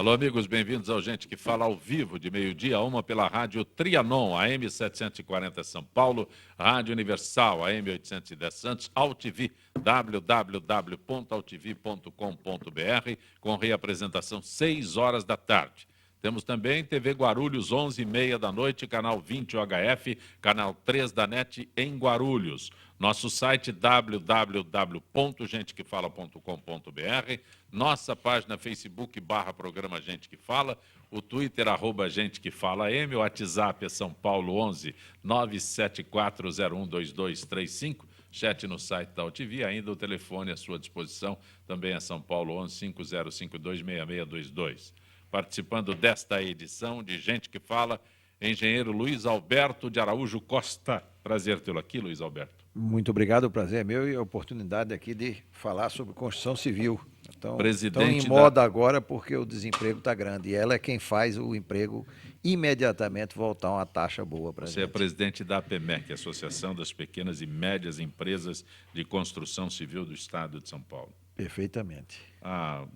Alô, amigos, bem-vindos ao Gente que Fala ao vivo, de meio-dia a 1 pela Rádio Trianon, AM 740 São Paulo, Rádio Universal, AM 810 Santos, AltV, www.altv.com.br, com reapresentação 6 horas da tarde. Temos também TV Guarulhos, 11h30 da noite, canal 20 UHF, canal 3 da NET em Guarulhos. Nosso site www.gentequefala.com.br, nossa página Facebook /programa Gente que Fala, o Twitter @Gente que Fala M, o WhatsApp é São Paulo 11 974012235, chat no site da AltV, ainda o telefone à sua disposição, também é São Paulo 11 50526622. Participando desta edição de Gente que Fala, engenheiro Luiz Alberto de Araújo Costa. Prazer tê-lo aqui, Luiz Alberto. Muito obrigado, o prazer é meu e a oportunidade aqui de falar sobre construção civil. Estão em moda agora porque o desemprego está grande e ela é quem faz o emprego imediatamente voltar a uma taxa boa para a gente. Você é presidente da APEMEC, Associação das Pequenas e Médias Empresas de Construção Civil do Estado de São Paulo. Perfeitamente. A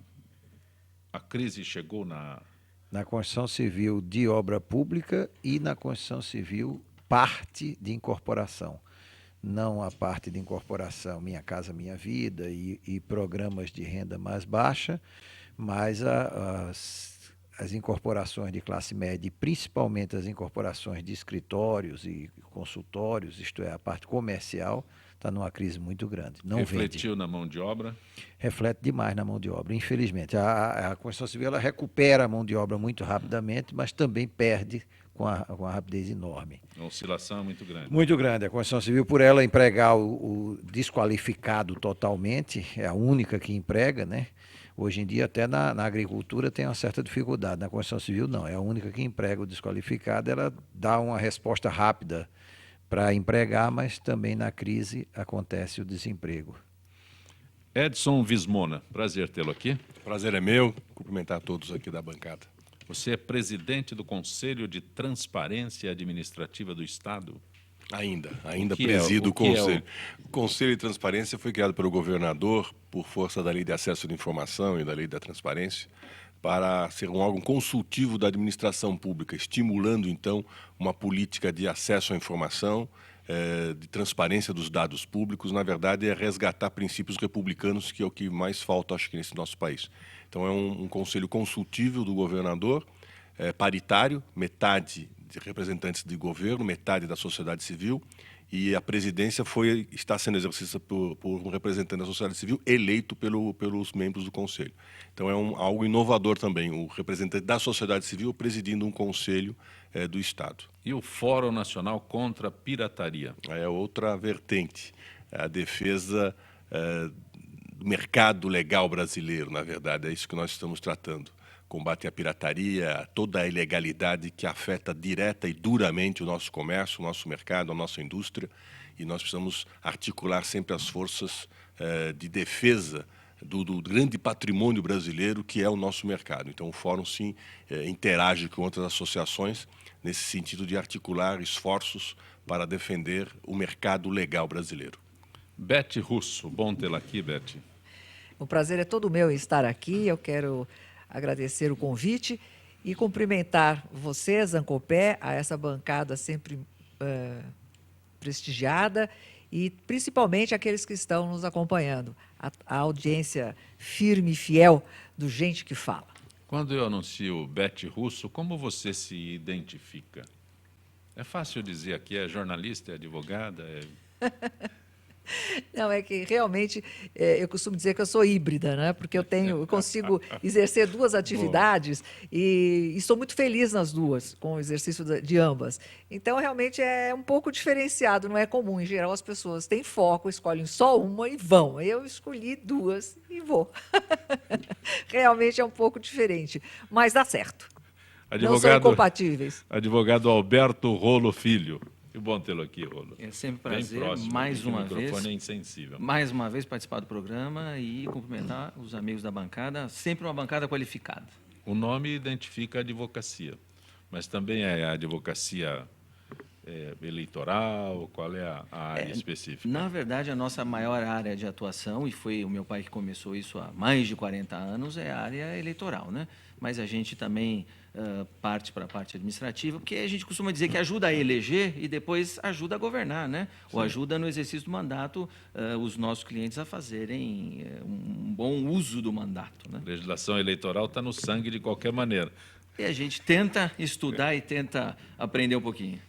crise chegou na construção civil de obra pública e na construção civil parte de incorporação. Não a parte de incorporação Minha Casa Minha Vida e programas de renda mais baixa, mas as incorporações de classe média, principalmente as incorporações de escritórios e consultórios, isto é, a parte comercial, está numa crise muito grande. Não refletiu vende. Na mão de obra? Reflete demais na mão de obra, infelizmente. A construção civil ela recupera a mão de obra muito rapidamente, mas também perde com a rapidez enorme. A oscilação é muito grande. Muito grande. A construção civil, por ela empregar o desqualificado totalmente, é a única que emprega, né? Hoje em dia, até na agricultura tem uma certa dificuldade. Na construção civil, não. É a única que emprega o desqualificado. Ela dá uma resposta rápida para empregar, mas também na crise acontece o desemprego. Edson Vismona, prazer tê-lo aqui. Prazer é meu, cumprimentar todos aqui da bancada. Você é presidente do Conselho de Transparência Administrativa do Estado? Ainda presido o Conselho. O Conselho de Transparência foi criado pelo governador por força da Lei de Acesso à Informação e da Lei da Transparência para ser um órgão consultivo da administração pública, estimulando, então, uma política de acesso à informação, de transparência dos dados públicos. Na verdade, é resgatar princípios republicanos, que é o que mais falta, acho que, nesse nosso país. Então, é um conselho consultivo do governador, paritário, metade de representantes de governo, metade da sociedade civil, e a presidência está sendo exercida por um representante da sociedade civil eleito pelos membros do conselho. Então, é algo inovador também, o representante da sociedade civil presidindo um conselho do Estado. E o Fórum Nacional contra a Pirataria? É outra vertente, a defesa do mercado legal brasileiro, na verdade, é isso que nós estamos tratando. Combate à pirataria, toda a ilegalidade que afeta direta e duramente o nosso comércio, o nosso mercado, a nossa indústria, e nós precisamos articular sempre as forças de defesa do grande patrimônio brasileiro que é o nosso mercado. Então o Fórum, sim, interage com outras associações nesse sentido de articular esforços para defender o mercado legal brasileiro. Beth Russo, bom tê-la aqui, Beth. O prazer é todo meu em estar aqui. Eu quero agradecer o convite e cumprimentar você, Zancopé, a essa bancada sempre prestigiada e principalmente aqueles que estão nos acompanhando, a audiência firme e fiel do Gente que Fala. Quando eu anuncio Beth Russo, como você se identifica? É fácil dizer aqui, é jornalista, é advogada? Não, é que realmente eu costumo dizer que eu sou híbrida, né? Porque eu consigo exercer duas atividades e sou muito feliz nas duas, com o exercício de ambas. Então, realmente é um pouco diferenciado, não é comum. Em geral, as pessoas têm foco, escolhem só uma e vão. Eu escolhi duas e vou. Realmente é um pouco diferente, mas dá certo. Não são incompatíveis. Advogado Alberto Rolo Filho. Que bom tê-lo aqui, Rolo. É sempre um prazer, próximo, mais uma vez. O microfone é insensível. Mais uma vez participar do programa e cumprimentar os amigos da bancada, sempre uma bancada qualificada. O nome identifica a advocacia, mas também é a advocacia eleitoral? Qual é a área específica? Na verdade, a nossa maior área de atuação, e foi o meu pai que começou isso há mais de 40 anos, é a área eleitoral, né? Mas a gente também parte para a parte administrativa, porque a gente costuma dizer que ajuda a eleger e depois ajuda a governar, né? Ou ajuda no exercício do mandato os nossos clientes a fazerem um bom uso do mandato, né? A legislação eleitoral está no sangue de qualquer maneira. E a gente tenta estudar e tenta aprender um pouquinho.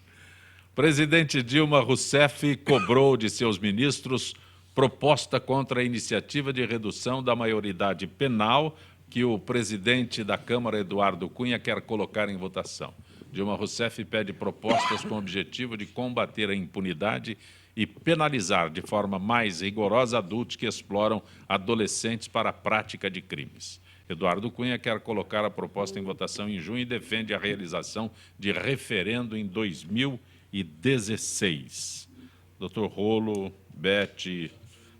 Presidente Dilma Rousseff cobrou de seus ministros proposta contra a iniciativa de redução da maioridade penal que o presidente da Câmara, Eduardo Cunha, quer colocar em votação. Dilma Rousseff pede propostas com o objetivo de combater a impunidade e penalizar de forma mais rigorosa adultos que exploram adolescentes para a prática de crimes. Eduardo Cunha quer colocar a proposta em votação em junho e defende a realização de referendo em 2016. Doutor Rolo, Beth,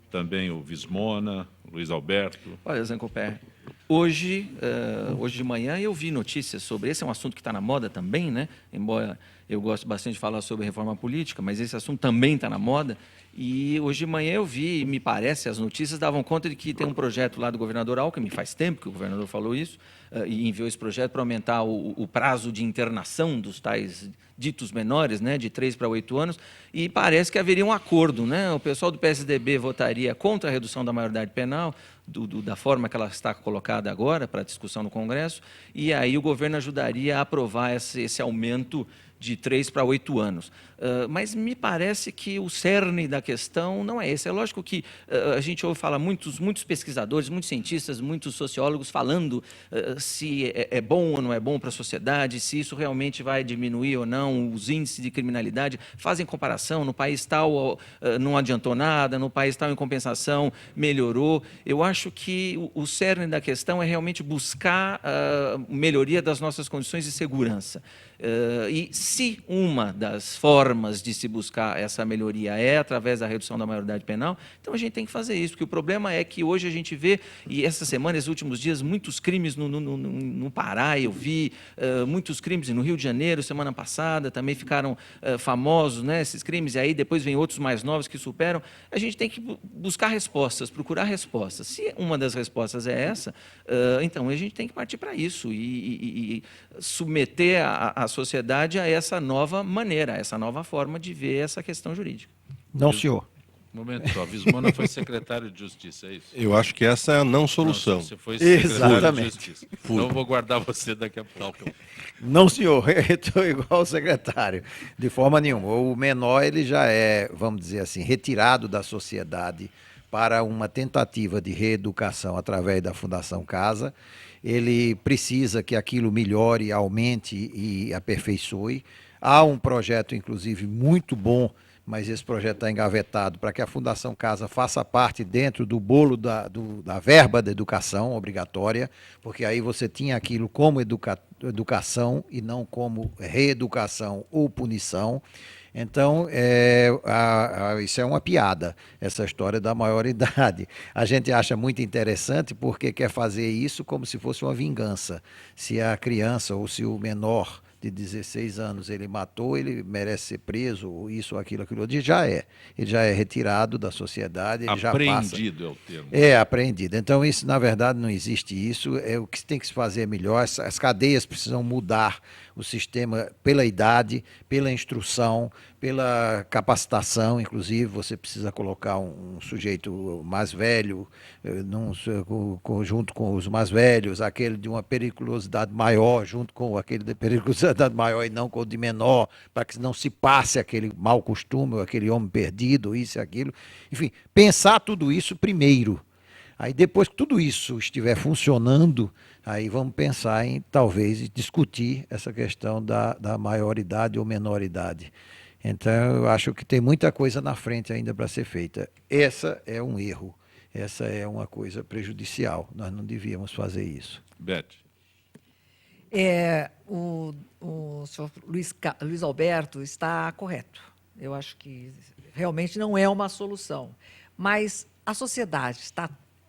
também o Vismona, Luiz Alberto. Olha, Zancopé, hoje de manhã eu vi notícias sobre esse, é um assunto que está na moda também, né? Embora eu goste bastante de falar sobre reforma política, mas esse assunto também está na moda. E hoje de manhã eu vi, me parece, as notícias davam conta de que tem um projeto lá do governador Alckmin, faz tempo que o governador falou isso, e enviou esse projeto para aumentar o prazo de internação dos tais ditos menores, né, de 3 para 8 anos, e parece que haveria um acordo, né? O pessoal do PSDB votaria contra a redução da maioridade penal, da forma que ela está colocada agora para discussão no Congresso, e aí o governo ajudaria a aprovar esse aumento de 3 para 8 anos. Mas me parece que o cerne da questão não é esse. É lógico que a gente ouve falar muitos pesquisadores, muitos cientistas, muitos sociólogos falando se é bom ou não é bom para a sociedade, se isso realmente vai diminuir ou não os índices de criminalidade. Fazem comparação, no país tal não adiantou nada, no país tal em compensação melhorou. Eu acho que o cerne da questão é realmente buscar melhoria das nossas condições de segurança. E se uma das formas de se buscar essa melhoria é através da redução da maioridade penal, então a gente tem que fazer isso, porque o problema é que hoje a gente vê, e essa semana, esses últimos dias, muitos crimes no Pará, eu vi muitos crimes no Rio de Janeiro, semana passada, também ficaram famosos, né, esses crimes, e aí depois vem outros mais novos que superam. A gente tem que buscar respostas, procurar respostas. Se uma das respostas é essa, então a gente tem que partir para isso e submeter a sociedade a essa nova maneira, a essa nova forma de ver essa questão jurídica. Não, senhor. Um momento só, Vismona foi secretário de Justiça, é isso? Eu acho que essa é a não solução. Não, você foi secretário Exatamente. de Justiça. Então eu vou guardar você daqui a pouco. Não, senhor, eu estou igual o secretário, de forma nenhuma. O menor, ele já é, vamos dizer assim, retirado da sociedade para uma tentativa de reeducação através da Fundação Casa. Ele precisa que aquilo melhore, aumente e aperfeiçoe. Há um projeto, inclusive, muito bom, mas esse projeto está engavetado para que a Fundação Casa faça parte dentro do bolo da verba da educação obrigatória, porque aí você tinha aquilo como educação e não como reeducação ou punição. Então, isso é uma piada, essa história da maioridade. A gente acha muito interessante porque quer fazer isso como se fosse uma vingança. Se a criança ou se o menor de 16 anos ele matou, ele merece ser preso, ou isso, aquilo, aquilo. Ele já é retirado da sociedade. Ele apreendido já passa, é o termo. É, apreendido. Então, isso, na verdade, não existe isso. O que tem que se fazer é melhor. As cadeias precisam mudar o sistema pela idade, pela instrução, pela capacitação. Inclusive, você precisa colocar um sujeito mais velho, junto com os mais velhos, aquele de uma periculosidade maior, junto com aquele de periculosidade maior e não com o de menor, para que não se passe aquele mau costume, aquele homem perdido, isso e aquilo. Enfim, pensar tudo isso primeiro. Aí depois que tudo isso estiver funcionando, aí vamos pensar em talvez discutir essa questão da maioridade ou menoridade. Então eu acho que tem muita coisa na frente ainda para ser feita. Essa é um erro, essa é uma coisa prejudicial, nós não devíamos fazer isso. Beth. O senhor Luiz Alberto está correto. Eu acho que realmente não é uma solução. Mas a sociedade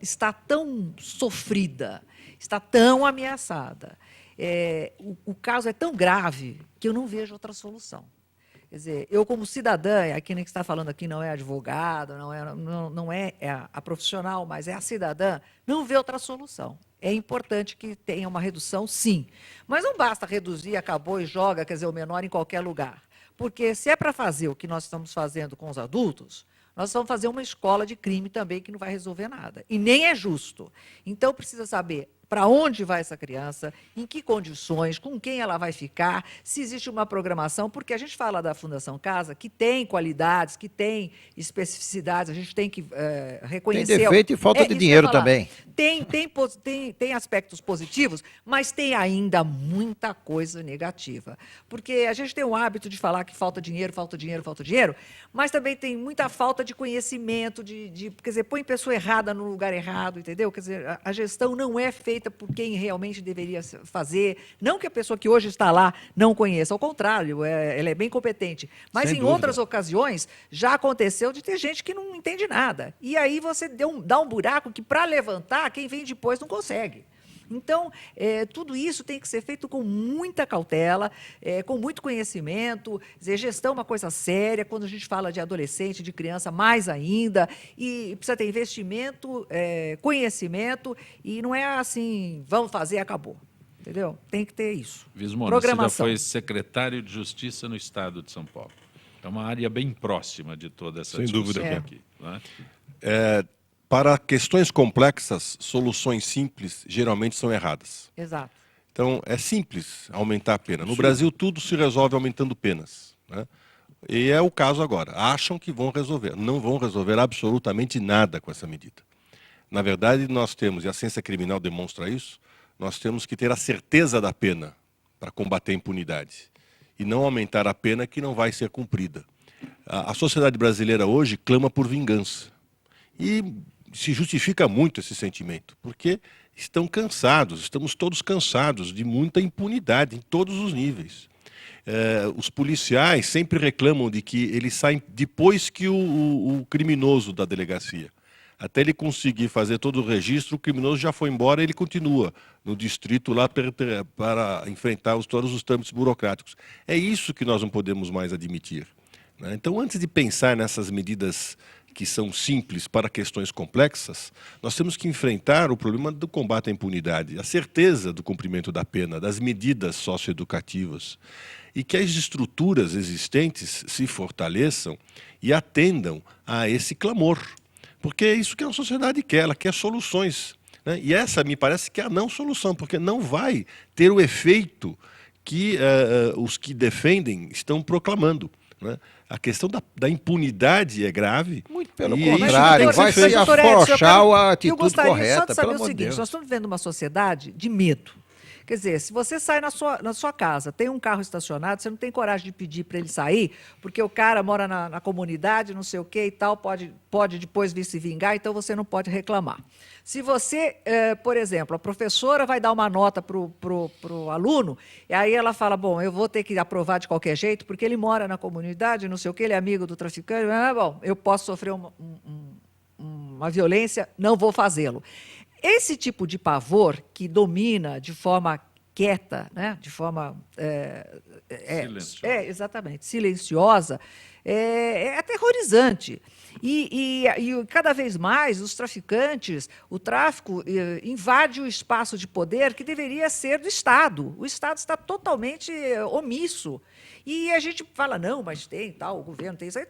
está tão sofrida, está tão ameaçada. O caso é tão grave que eu não vejo outra solução. Quer dizer, eu como cidadã, aqui nem que está falando aqui não é advogado, não é a profissional, mas é a cidadã, não vê outra solução. É importante que tenha uma redução, sim. Mas não basta reduzir, acabou e joga, quer dizer, o menor em qualquer lugar. Porque se é para fazer o que nós estamos fazendo com os adultos, nós vamos fazer uma escola de crime também que não vai resolver nada. E nem é justo. Então, precisa saber para onde vai essa criança, em que condições, com quem ela vai ficar, se existe uma programação, porque a gente fala da Fundação Casa, que tem qualidades, que tem especificidades, a gente tem que reconhecer... Tem defeito e falta de dinheiro também. Tem aspectos positivos, mas tem ainda muita coisa negativa. Porque a gente tem o hábito de falar que falta dinheiro, mas também tem muita falta de conhecimento, quer dizer, põe pessoa errada no lugar errado, entendeu? Quer dizer, a gestão não é feita por quem realmente deveria fazer. Não que a pessoa que hoje está lá não conheça, ao contrário, ela é bem competente. Mas Sem em dúvida. outras ocasiões já aconteceu de ter gente que não entende nada. E aí você dá um buraco que, para levantar, quem vem depois não consegue. Então, tudo isso tem que ser feito com muita cautela, com muito conhecimento. Dizer, gestão é uma coisa séria, quando a gente fala de adolescente, de criança, mais ainda. E precisa ter investimento, conhecimento, e não é assim, vamos fazer, acabou. Entendeu? Tem que ter isso. Vismona, você já foi secretário de Justiça no Estado de São Paulo. É uma área bem próxima de toda essa Sem discussão dúvida. aqui. Né? Para questões complexas, soluções simples geralmente são erradas. Exato. Então, é simples aumentar a pena. No Brasil, tudo se resolve aumentando penas, né? E é o caso agora. Acham que vão resolver. Não vão resolver absolutamente nada com essa medida. Na verdade, nós temos, e a ciência criminal demonstra isso, nós temos que ter a certeza da pena para combater a impunidade. E não aumentar a pena que não vai ser cumprida. A sociedade brasileira hoje clama por vingança. E se justifica muito esse sentimento, porque estamos todos cansados de muita impunidade em todos os níveis. Os policiais sempre reclamam de que eles saem depois que o criminoso da delegacia. Até ele conseguir fazer todo o registro, o criminoso já foi embora e ele continua no distrito lá para enfrentar todos os trâmites burocráticos. É isso que nós não podemos mais admitir, né? Então, antes de pensar nessas medidas que são simples para questões complexas, nós temos que enfrentar o problema do combate à impunidade, a certeza do cumprimento da pena, das medidas socioeducativas, e que as estruturas existentes se fortaleçam e atendam a esse clamor. Porque é isso que a sociedade quer, ela quer soluções, né? E essa me parece que é a não solução, porque não vai ter o efeito que os que defendem estão proclamando, né? A questão da impunidade é grave. Muito pelo e contrário, isso tem vai que ser se feito. afrouxar a eu atitude gostaria correta, só de saber pelo o amor de seguinte, Deus. nós estamos vivendo uma sociedade de medo. Quer dizer, se você sai na sua casa, tem um carro estacionado, você não tem coragem de pedir para ele sair, porque o cara mora na comunidade, não sei o quê e tal, pode depois vir se vingar, então você não pode reclamar. Se você, por exemplo, a professora vai dar uma nota para o aluno, e aí ela fala, bom, eu vou ter que aprovar de qualquer jeito, porque ele mora na comunidade, não sei o quê, ele é amigo do traficante, bom, eu posso sofrer uma violência, não vou fazê-lo. Esse tipo de pavor que domina de forma quieta, né? De forma Silenciosa. exatamente, silenciosa, é aterrorizante. E cada vez mais os traficantes, o tráfico invade o espaço de poder que deveria ser do Estado. O Estado está totalmente omisso. E a gente fala, não, mas tem tal, o governo tem isso. É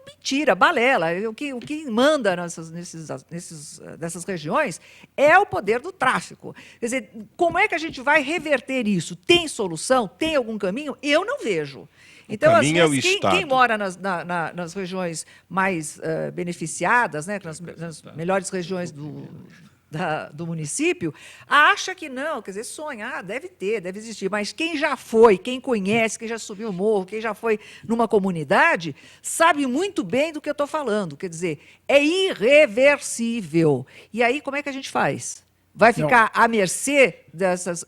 mentira, balela. O que manda nessas regiões é o poder do tráfico. Quer dizer, como é que a gente vai reverter isso? Tem solução? Tem algum caminho? Eu não vejo. Então, às vezes, quem mora nas regiões mais beneficiadas, né, nas melhores regiões do município, acha que não, quer dizer, sonha, deve existir, mas quem já foi, quem conhece, quem já subiu o morro, quem já foi numa comunidade, sabe muito bem do que eu estou falando, quer dizer, é irreversível. E aí, como é que a gente faz? Vai ficar à mercê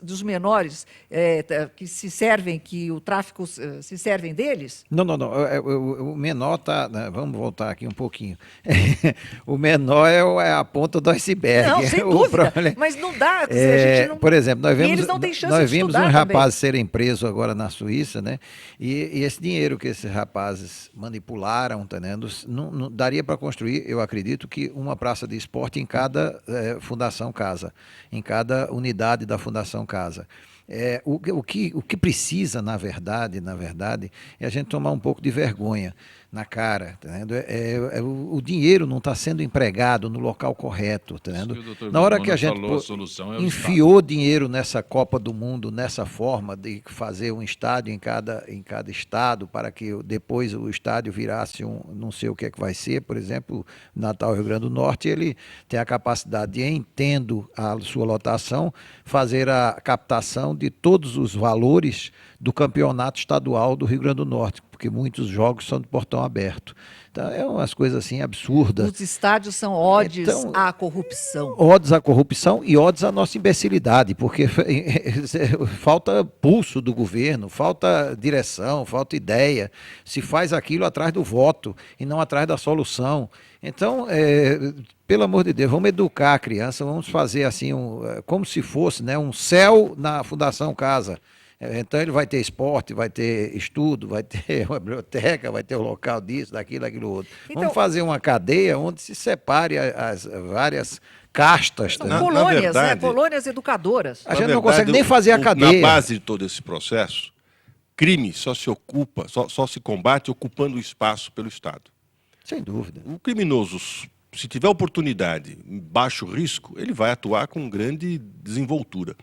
dos menores que se servem, que o tráfico se servem deles? Não. O menor está... Vamos voltar aqui um pouquinho. O menor é a ponta do iceberg. Não, sem dúvida. Mas não dá. A gente não... Por exemplo, eles não têm chance nós de vimos estudar uns também. rapazes serem presos agora na Suíça, né? E esse dinheiro que esses rapazes manipularam, tá, né? Não daria para construir, eu acredito, que uma praça de esporte em cada Fundação Casa, em cada unidade da Fundação Casa. O que precisa, na verdade, é a gente tomar um pouco de vergonha na cara. Tá vendo? O dinheiro não está sendo empregado no local correto. Tá vendo? Na hora que a gente enfiou dinheiro nessa Copa do Mundo, nessa forma de fazer um estádio em cada estado, para que depois o estádio virasse não sei o que é que vai ser, por exemplo, Natal, Rio Grande do Norte, ele tem a capacidade de, entendo a sua lotação, fazer a captação de todos os valores do campeonato estadual do Rio Grande do Norte, porque muitos jogos são de portão aberto. Então, é umas coisas assim absurdas. Os estádios são odes à corrupção. Odes à corrupção e odes à nossa imbecilidade, porque falta pulso do governo, falta direção, falta ideia. Se faz aquilo atrás do voto e não atrás da solução. Então, pelo amor de Deus, vamos educar a criança, vamos fazer assim, como se fosse, né, um céu na Fundação Casa. Então ele vai ter esporte, vai ter estudo, vai ter uma biblioteca, vai ter o local disso, daquilo outro. Então, vamos fazer uma cadeia onde se separe as várias castas. São colônias, verdade, colônias educadoras. A gente não consegue nem fazer a cadeia. Na base de todo esse processo, crime só se combate ocupando o espaço pelo Estado. Sem dúvida. O criminoso, se tiver oportunidade, baixo risco, ele vai atuar com grande desenvoltura.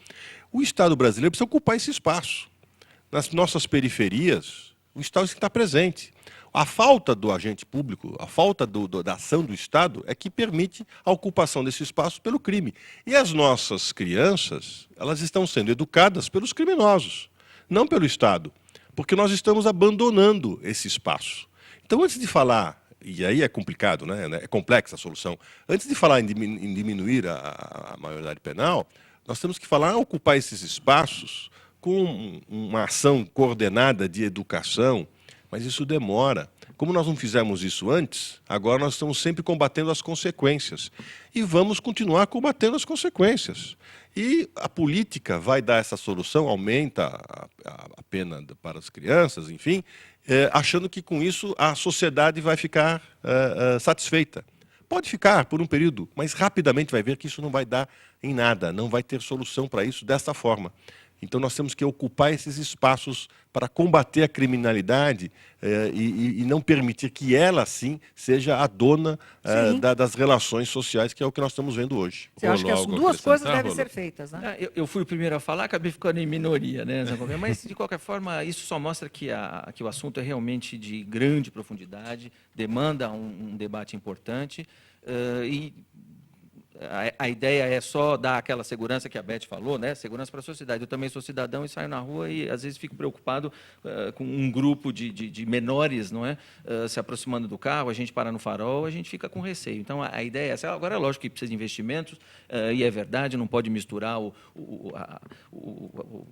O Estado brasileiro precisa ocupar esse espaço. Nas nossas periferias, o Estado está presente. A falta do agente público, a falta da ação do Estado é que permite a ocupação desse espaço pelo crime. E as nossas crianças, elas estão sendo educadas pelos criminosos, não pelo Estado, porque nós estamos abandonando esse espaço. Então, antes de falar, e aí é complicado, né? É complexa a solução, antes de falar em diminuir a maioridade penal, nós temos que falar ocupar esses espaços com uma ação coordenada de educação, mas isso demora. Como nós não fizemos isso antes, agora nós estamos sempre combatendo as consequências. E vamos continuar combatendo as consequências. E a política vai dar essa solução, aumenta a pena para as crianças, enfim, achando que com isso a sociedade vai ficar satisfeita. Pode ficar por um período, mas rapidamente vai ver que isso não vai dar em nada, não vai ter solução para isso desta forma. Então nós temos que ocupar esses espaços para combater a criminalidade e não permitir que ela, sim, seja a dona das relações sociais, que é o que nós estamos vendo hoje. Eu acho que as duas coisas devem ser feitas, né? Eu fui o primeiro a falar, acabei ficando em minoria, né? Mas, de qualquer forma, isso só mostra que o assunto é realmente de grande profundidade, demanda um debate importante e a ideia é só dar aquela segurança que a Beth falou, né? Segurança para a sociedade. Eu também sou cidadão e saio na rua e às vezes fico preocupado com um grupo de menores, não é? Se aproximando do carro, a gente para no farol, a gente fica com receio. Então a ideia é essa. Agora é lógico que precisa de investimentos e é verdade, não pode misturar o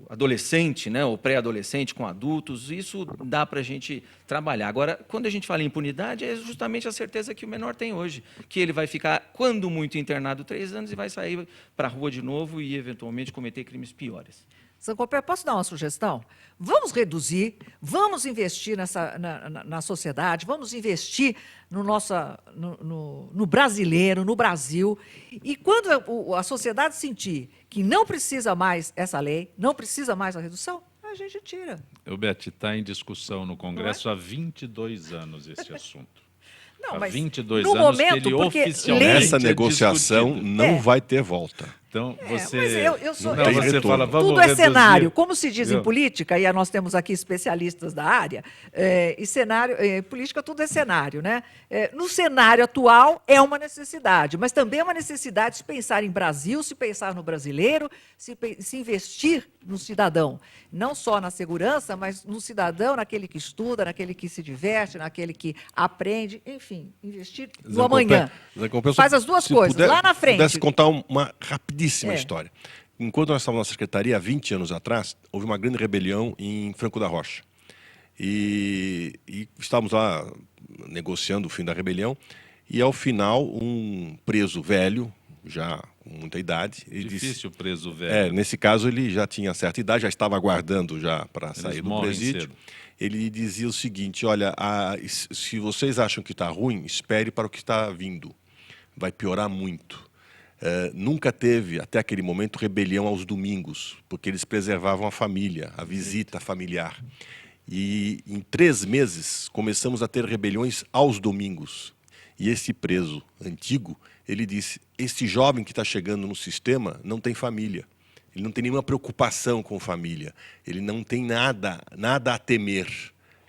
adolescente, né? O pré-adolescente com adultos. Isso dá para a gente trabalhar. Agora, quando a gente fala em impunidade, é justamente a certeza que o menor tem hoje, que ele vai ficar, quando muito, internado 3 anos e vai sair para a rua de novo e, eventualmente, cometer crimes piores. Zancopé, posso dar uma sugestão? Vamos reduzir, vamos investir na sociedade, vamos investir no brasileiro, no Brasil. E quando a sociedade sentir que não precisa mais essa lei, não precisa mais a redução, a gente tira. Beth, está em discussão no Congresso há 22 anos esse assunto. Não, há mas 22 no anos momento, que ele porque oficialmente essa negociação não vai ter volta. Então, você, mas você fala, vamos tudo é reduzir. cenário. Como se diz em política, e nós temos aqui especialistas da área, e cenário, política tudo é cenário, né? No cenário atual é uma necessidade, mas também é uma necessidade se pensar em Brasil, se pensar no brasileiro, se investir no cidadão. Não só na segurança, mas no cidadão, naquele que estuda, naquele que se diverte, naquele que aprende, enfim, investir no amanhã. Faz as duas coisas, lá na frente. Se pudesse contar uma rapidíssima história. enquanto nós estávamos na secretaria, há 20 anos atrás, houve uma grande rebelião em Franco da Rocha. E estávamos lá negociando o fim da rebelião, e ao final, um preso velho, já com muita idade... Difícil preso velho. Nesse caso, ele já tinha certa idade, já estava aguardando já para sair do presídio. Cedo. Ele dizia o seguinte, olha, se vocês acham que está ruim, espere para o que está vindo. Vai piorar muito. Nunca teve, até aquele momento, rebelião aos domingos, porque eles preservavam a família, a visita familiar. E em 3 meses começamos a ter rebeliões aos domingos. E esse preso antigo, ele disse, esse jovem que está chegando no sistema não tem família. Ele não tem nenhuma preocupação com família. Ele não tem nada a temer.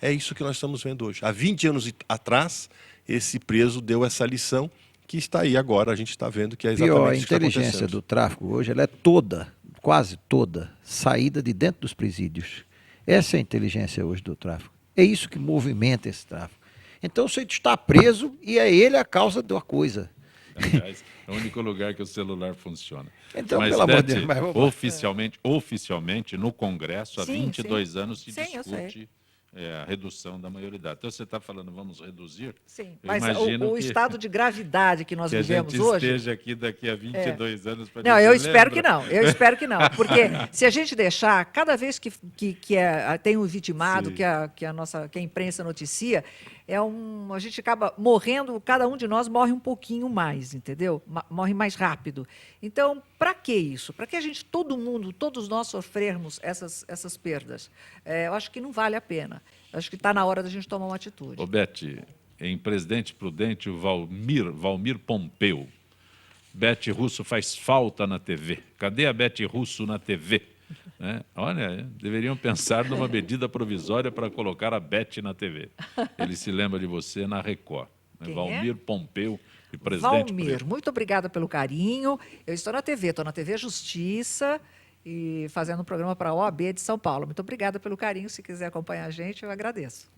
É isso que nós estamos vendo hoje. Há 20 anos atrás, esse preso deu essa lição que está aí agora. A gente está vendo que é exatamente isso que está acontecendo. A inteligência do tráfico hoje ela é toda, quase toda, saída de dentro dos presídios. Essa é a inteligência hoje do tráfico. É isso que movimenta esse tráfico. Então você está preso e é ele a causa da coisa. Aliás, é o único lugar que o celular funciona. Então, mas, pelo amor de Beth, Deus, oficialmente, no Congresso, há 22 anos se Sim, discute a redução da maioridade. Então, você está falando, vamos reduzir? Sim, Eu mas imagino o estado de gravidade que nós vivemos a gente hoje... esteja aqui daqui a 22 anos para Não, eu espero que não, porque se a gente deixar, cada vez que tem um vitimado, Sim. que a imprensa noticia, a gente acaba morrendo, cada um de nós morre um pouquinho mais, entendeu? Morre mais rápido. Então, para que isso? Para que todos nós sofrermos essas perdas? Eu acho que não vale a pena. Eu acho que está na hora da gente tomar uma atitude. Ô, Beth, em Presidente Prudente, o Valmir Pompeu. Beth Russo faz falta na TV. Cadê a Beth Russo na TV? Olha, deveriam pensar numa medida provisória para colocar a Beth na TV. Ele se lembra de você na Record. Valmir Pompeu, e Presidente Prudente. Muito obrigada pelo carinho. Eu estou na TV Justiça e fazendo um programa para a OAB de São Paulo. Muito obrigada pelo carinho. Se quiser acompanhar a gente, eu agradeço.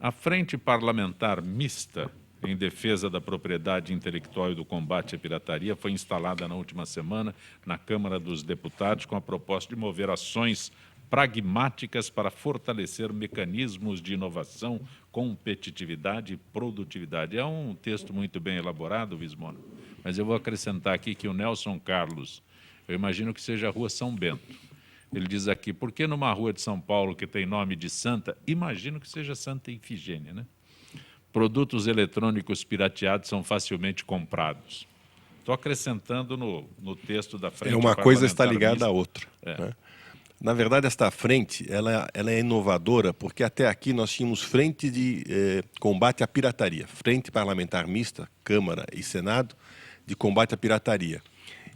A Frente Parlamentar Mista em defesa da propriedade intelectual e do combate à pirataria foi instalada na última semana na Câmara dos Deputados com a proposta de mover ações pragmáticas para fortalecer mecanismos de inovação, competitividade e produtividade. É um texto muito bem elaborado, Vismona, mas eu vou acrescentar aqui que o Nelson Carlos, eu imagino que seja a Rua São Bento. Ele diz aqui, por que numa rua de São Paulo que tem nome de santa, imagino que seja Santa Ifigênia, né? Produtos eletrônicos pirateados são facilmente comprados. Estou acrescentando no texto da frente. Uma coisa está ligada à outra. Né? Na verdade, esta frente ela é inovadora, porque até aqui nós tínhamos frente de combate à pirataria, frente parlamentar mista, Câmara e Senado, de combate à pirataria.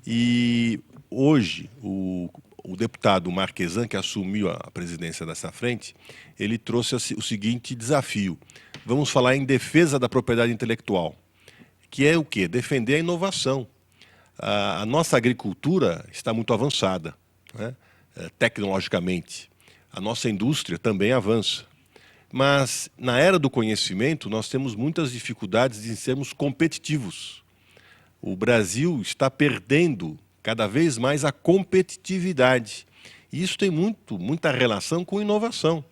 E hoje, o deputado Marquesan, que assumiu a presidência dessa frente, ele trouxe o seguinte desafio. Vamos falar em defesa da propriedade intelectual, que é o quê? Defender a inovação. A nossa agricultura está muito avançada, né? Tecnologicamente. A nossa indústria também avança. Mas, na era do conhecimento, nós temos muitas dificuldades em sermos competitivos. O Brasil está perdendo cada vez mais a competitividade. E isso tem muita relação com inovação,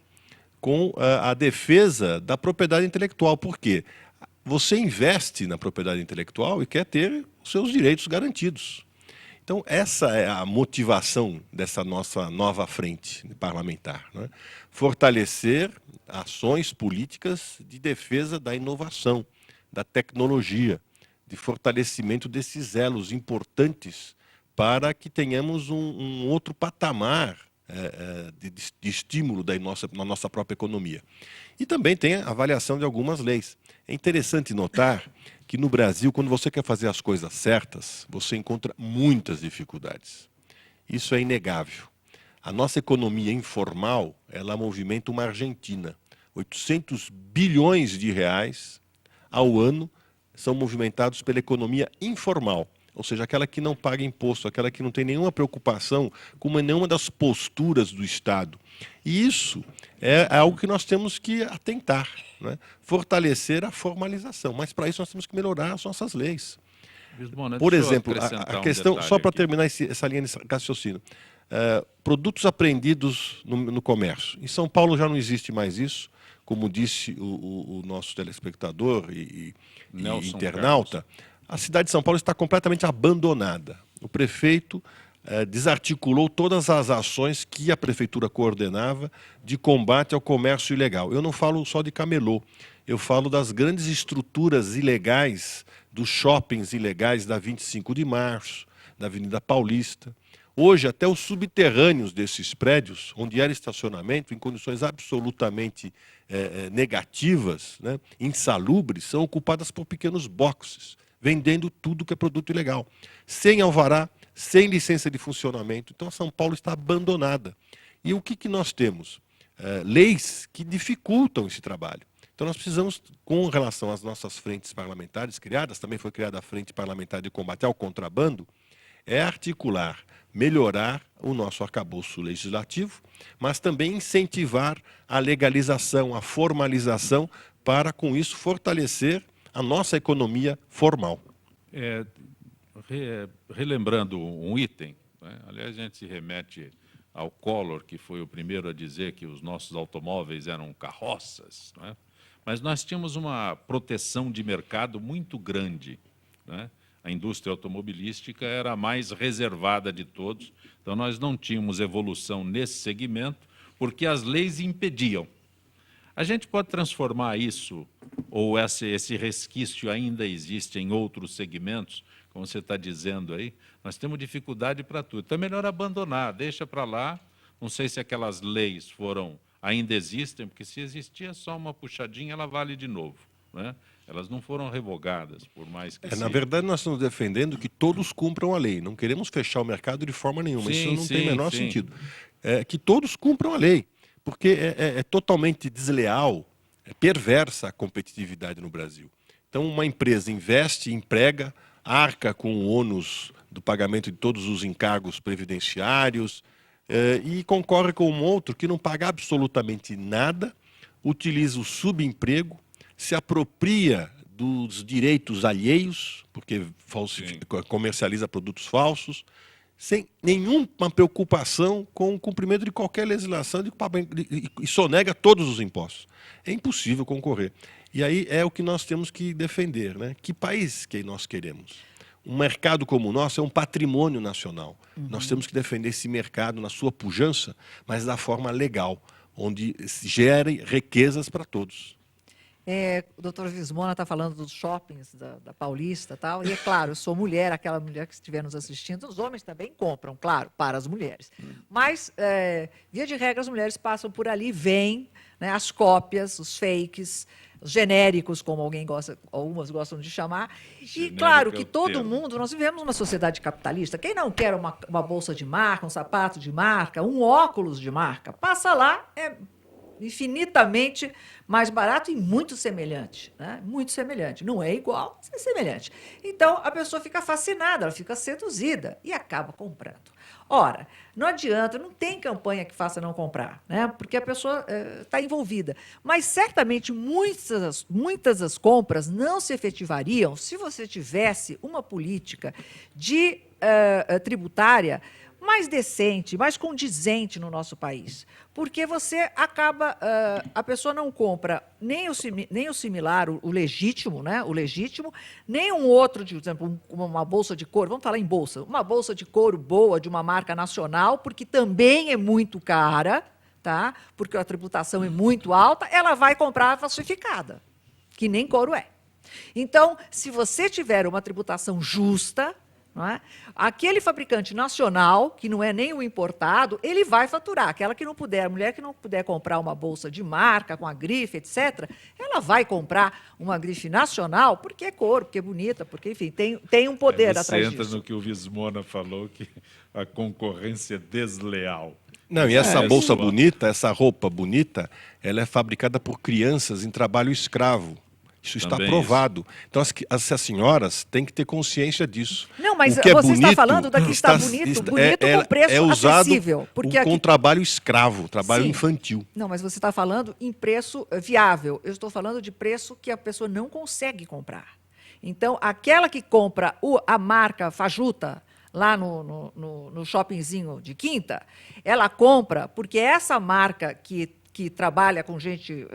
com a defesa da propriedade intelectual. Por quê? Você investe na propriedade intelectual e quer ter os seus direitos garantidos. Então, essa é a motivação dessa nossa nova frente parlamentar, né? Fortalecer ações políticas de defesa da inovação, da tecnologia, de fortalecimento desses elos importantes para que tenhamos um outro patamar de estímulo na nossa própria economia. E também tem a avaliação de algumas leis. É interessante notar que no Brasil, quando você quer fazer as coisas certas, você encontra muitas dificuldades. Isso é inegável. A nossa economia informal, ela movimenta uma Argentina. 800 bilhões de reais ao ano são movimentados pela economia informal. Ou seja, aquela que não paga imposto, aquela que não tem nenhuma preocupação com nenhuma das posturas do Estado. E isso é algo que nós temos que atentar, né? Fortalecer a formalização. Mas, para isso, nós temos que melhorar as nossas leis. Vismona, Por deixa eu exemplo, acrescentar a um questão, detalhe só para aqui. terminar essa linha de raciocínio, produtos apreendidos no comércio. Em São Paulo já não existe mais isso, como disse o nosso telespectador e Nelson internauta, a cidade de São Paulo está completamente abandonada. O prefeito desarticulou todas as ações que a prefeitura coordenava de combate ao comércio ilegal. Eu não falo só de camelô, eu falo das grandes estruturas ilegais, dos shoppings ilegais da 25 de Março, da Avenida Paulista. Hoje, até os subterrâneos desses prédios, onde era estacionamento, em condições absolutamente negativas, né, insalubres, são ocupadas por pequenos boxes, vendendo tudo que é produto ilegal, sem alvará, sem licença de funcionamento. Então, São Paulo está abandonada. E o que nós temos? Leis que dificultam esse trabalho. Então, nós precisamos, com relação às nossas frentes parlamentares criadas, também foi criada a Frente Parlamentar de Combate ao Contrabando, articular, melhorar o nosso arcabouço legislativo, mas também incentivar a legalização, a formalização, para, com isso, fortalecer a nossa economia formal. Relembrando um item, né? Aliás, a gente se remete ao Collor, que foi o primeiro a dizer que os nossos automóveis eram carroças, né? Mas nós tínhamos uma proteção de mercado muito grande, né? A indústria automobilística era a mais reservada de todos, então nós não tínhamos evolução nesse segmento, porque as leis impediam. A gente pode transformar isso, ou esse resquício ainda existe em outros segmentos, como você está dizendo aí, nós temos dificuldade para tudo. Então é melhor abandonar, deixa para lá. Não sei se aquelas leis ainda existem, porque se existia só uma puxadinha, ela vale de novo, né? Elas não foram revogadas, por mais que Na verdade, nós estamos defendendo que todos cumpram a lei. Não queremos fechar o mercado de forma nenhuma. Isso não tem o menor sentido. Que todos cumpram a lei, porque é totalmente desleal, perversa a competitividade no Brasil. Então, uma empresa investe, emprega, arca com o ônus do pagamento de todos os encargos previdenciários e concorre com um outro que não paga absolutamente nada, utiliza o subemprego, se apropria dos direitos alheios, porque comercializa produtos falsos, sem nenhuma preocupação com o cumprimento de qualquer legislação e sonega todos os impostos. É impossível concorrer. E aí é o que nós temos que defender, né? Que país que nós queremos? Um mercado como o nosso é um patrimônio nacional. Nós temos que defender esse mercado na sua pujança, mas da forma legal, onde gere riquezas para todos. O doutor Vismona está falando dos shoppings da Paulista e tal, e é claro, eu sou mulher, aquela mulher que estiver nos assistindo, os homens também compram, claro, para as mulheres. Mas, via de regra, as mulheres passam por ali, veem, né, as cópias, os fakes, os genéricos, como algumas gostam de chamar. E, claro, que todo mundo, nós vivemos numa sociedade capitalista. Quem não quer uma bolsa de marca, um sapato de marca, um óculos de marca, passa lá, infinitamente mais barato e muito semelhante, né? Muito semelhante. Não é igual, mas é semelhante. Então, a pessoa fica fascinada, ela fica seduzida e acaba comprando. Ora, não adianta, não tem campanha que faça não comprar, né? Porque a pessoa está envolvida. Mas, certamente, muitas das compras não se efetivariam se você tivesse uma política tributária mais decente, mais condizente no nosso país. Porque você acaba, a pessoa não compra nem o similar, o legítimo, né? O legítimo, nem um outro, por exemplo, uma bolsa de couro, vamos falar em bolsa, uma bolsa de couro boa de uma marca nacional, porque também é muito cara, tá? Porque a tributação é muito alta, ela vai comprar falsificada, que nem couro é. Então, se você tiver uma tributação justa, não é? Aquele fabricante nacional, que não é nem o importado, ele vai faturar. Aquela que não puder, a mulher que não puder comprar uma bolsa de marca, com a grife, etc., ela vai comprar uma grife nacional porque é couro, porque é bonita, porque, enfim, tem um poder atrás disso. Você entra no que o Vismona falou, que a concorrência é desleal. Não, e essa bolsa bonita, essa roupa bonita, ela é fabricada por crianças em trabalho escravo. Isso está provado. Então, as senhoras têm que ter consciência disso. Não, mas você está falando da que está bonito com preço acessível. Com trabalho escravo, trabalho infantil. Não, mas você está falando em preço viável. Eu estou falando de preço que a pessoa não consegue comprar. Então, aquela que compra a marca fajuta, lá no shoppingzinho de Quinta, ela compra porque essa marca que trabalha com gente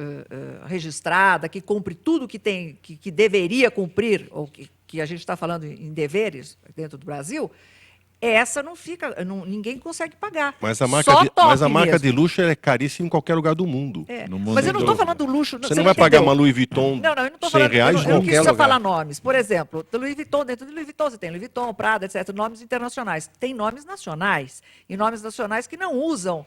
registrada, que cumpre tudo que deveria cumprir, ou que a gente está falando em deveres dentro do Brasil, essa não fica, ninguém consegue pagar. Mas a marca de luxo é caríssima em qualquer lugar do mundo. Mas eu não estou falando do luxo. Você não vai pagar uma Louis Vuitton não, eu não estou falando, R$100 eu não quis falar nomes. Por exemplo, Louis Vuitton, dentro de Louis Vuitton, você tem Louis Vuitton, Prada, etc., nomes internacionais. Tem nomes nacionais, e nomes nacionais que não usam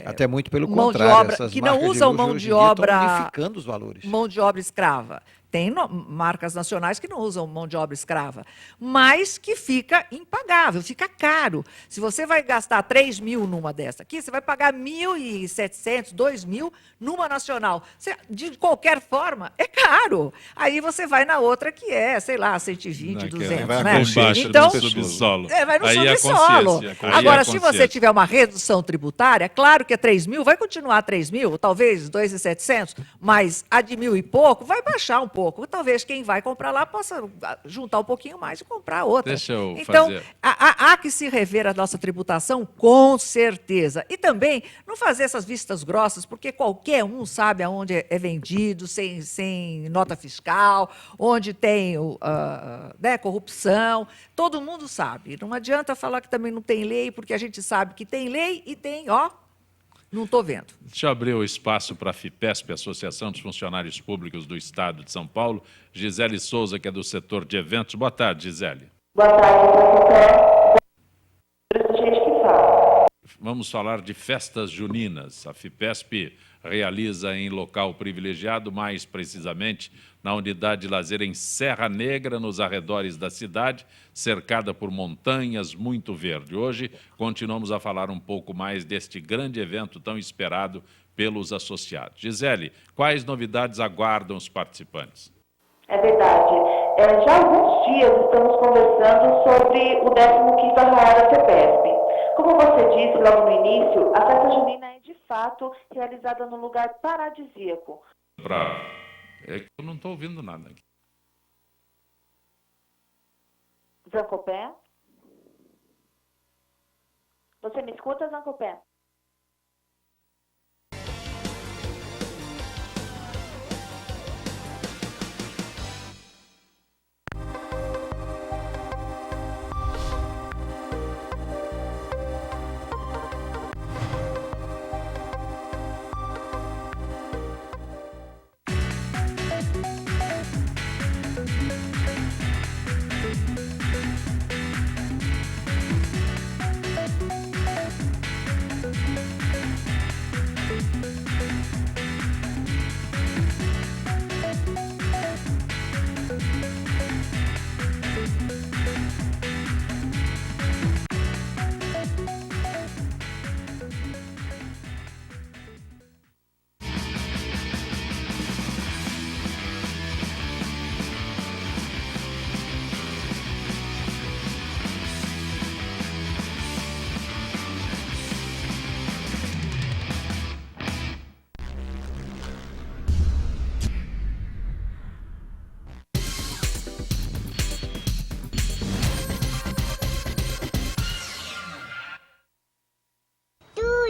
até muito pelo mão contrário, de obra, essas que não marcas usam de luxo mão hoje de em dia estão obra, unificando os valores. mão de obra escrava. Tem marcas nacionais que não usam mão de obra escrava, mas que fica impagável, fica caro. Se você vai gastar 3 mil numa dessa aqui, você vai pagar 1.700, 2 mil numa nacional. De qualquer forma, é caro. Aí você vai na outra que é, sei lá, 120, 200, né? Então, subsolo. Vai no aí subsolo. Agora, se consciência. você tiver uma redução tributária, claro que é 3 mil, vai continuar 3 mil, talvez 2.700, mas a de 1.000 e pouco vai baixar um pouco. Talvez quem vai comprar lá possa juntar um pouquinho mais e comprar outra. Deixa eu então, fazer. há que se rever a nossa tributação, com certeza. E também não fazer essas vistas grossas, porque qualquer um sabe aonde é vendido, sem nota fiscal, onde tem corrupção. Todo mundo sabe. Não adianta falar que também não tem lei, porque a gente sabe que tem lei e tem, não estou vendo. Deixa eu abrir o espaço para a FIPESP, Associação dos Funcionários Públicos do Estado de São Paulo. Gisele Souza, que é do setor de eventos. Boa tarde, Gisele. Boa tarde, professor. Gente que fala. Vamos falar de festas juninas. A FIPESP realiza em local privilegiado, mais precisamente na unidade de lazer em Serra Negra, nos arredores da cidade, cercada por montanhas, muito verde. Hoje, continuamos a falar um pouco mais deste grande evento tão esperado pelos associados. Gisele, quais novidades aguardam os participantes? É verdade. Já há alguns dias estamos conversando sobre o 15º Arraial da FIPESP. Como você disse logo no início, a festa junina é de fato realizada num lugar paradisíaco. É que eu não estou ouvindo nada aqui. Zancopé? Você me escuta, Zancopé?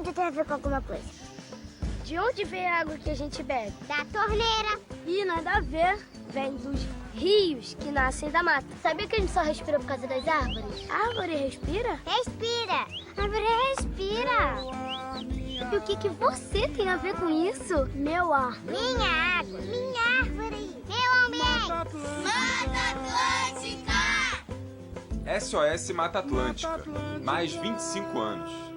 Tudo tem a ver com alguma coisa. De onde vem a água que a gente bebe? Da torneira. Ih, nada a ver. Vem dos rios que nascem da mata. Sabia que a gente só respira por causa das árvores? A árvore respira? Respira. A árvore respira. E o que você tem a ver com isso? Meu ar. Minha água. Minha árvore. Meu ambiente. Mata Atlântica. SOS Mata Atlântica. Mais 25 anos.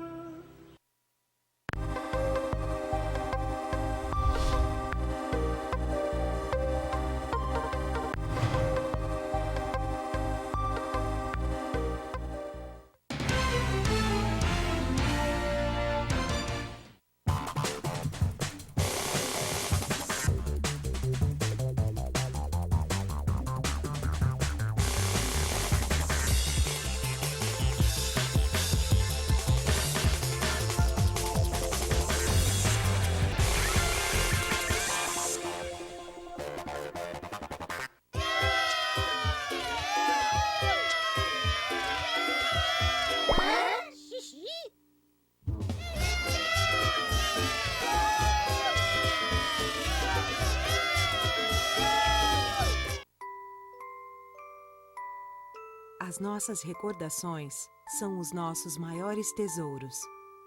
As nossas recordações são os nossos maiores tesouros.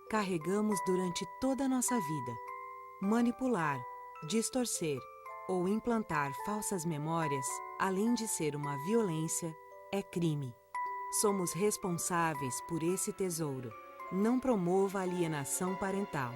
Carregamos durante toda a nossa vida. Manipular, distorcer ou implantar falsas memórias, além de ser uma violência, é crime. Somos responsáveis por esse tesouro. Não promova alienação parental.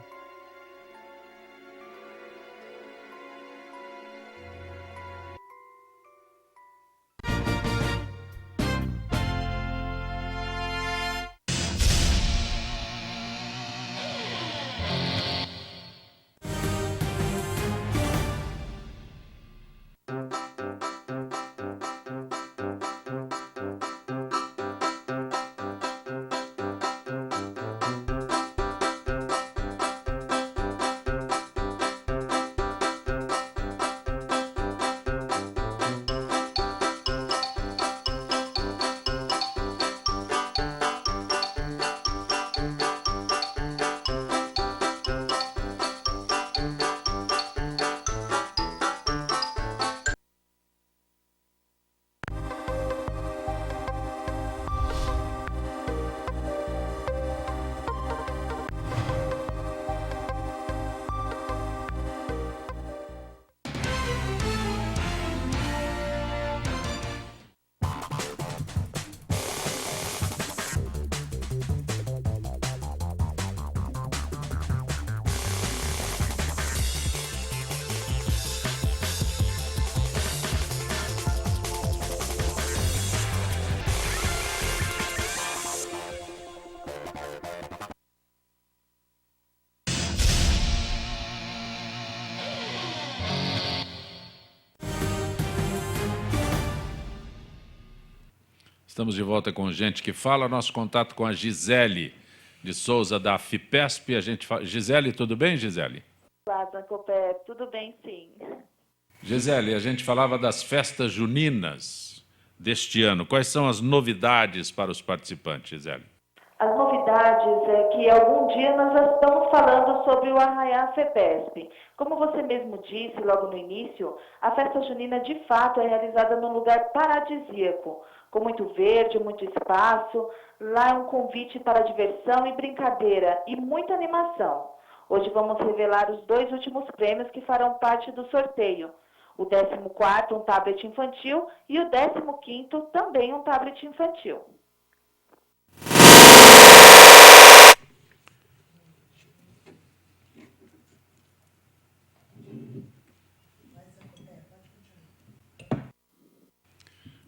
Estamos de volta com Gente que Fala. Nosso contato com a Gisele de Souza, da FIPESP. Gisele, tudo bem, Gisele? Olá, Zancopé, tudo bem, sim. Gisele, a gente falava das festas juninas deste ano. Quais são as novidades para os participantes, Gisele? As novidades é que algum dia nós já estamos falando sobre o Arraiá FEPESP. Como você mesmo disse logo no início, a festa junina de fato é realizada num lugar paradisíaco, com muito verde, muito espaço. Lá é um convite para diversão e brincadeira e muita animação. Hoje vamos revelar os 2 últimos prêmios que farão parte do sorteio. O 14º, um tablet infantil, e o 15º, também um tablet infantil.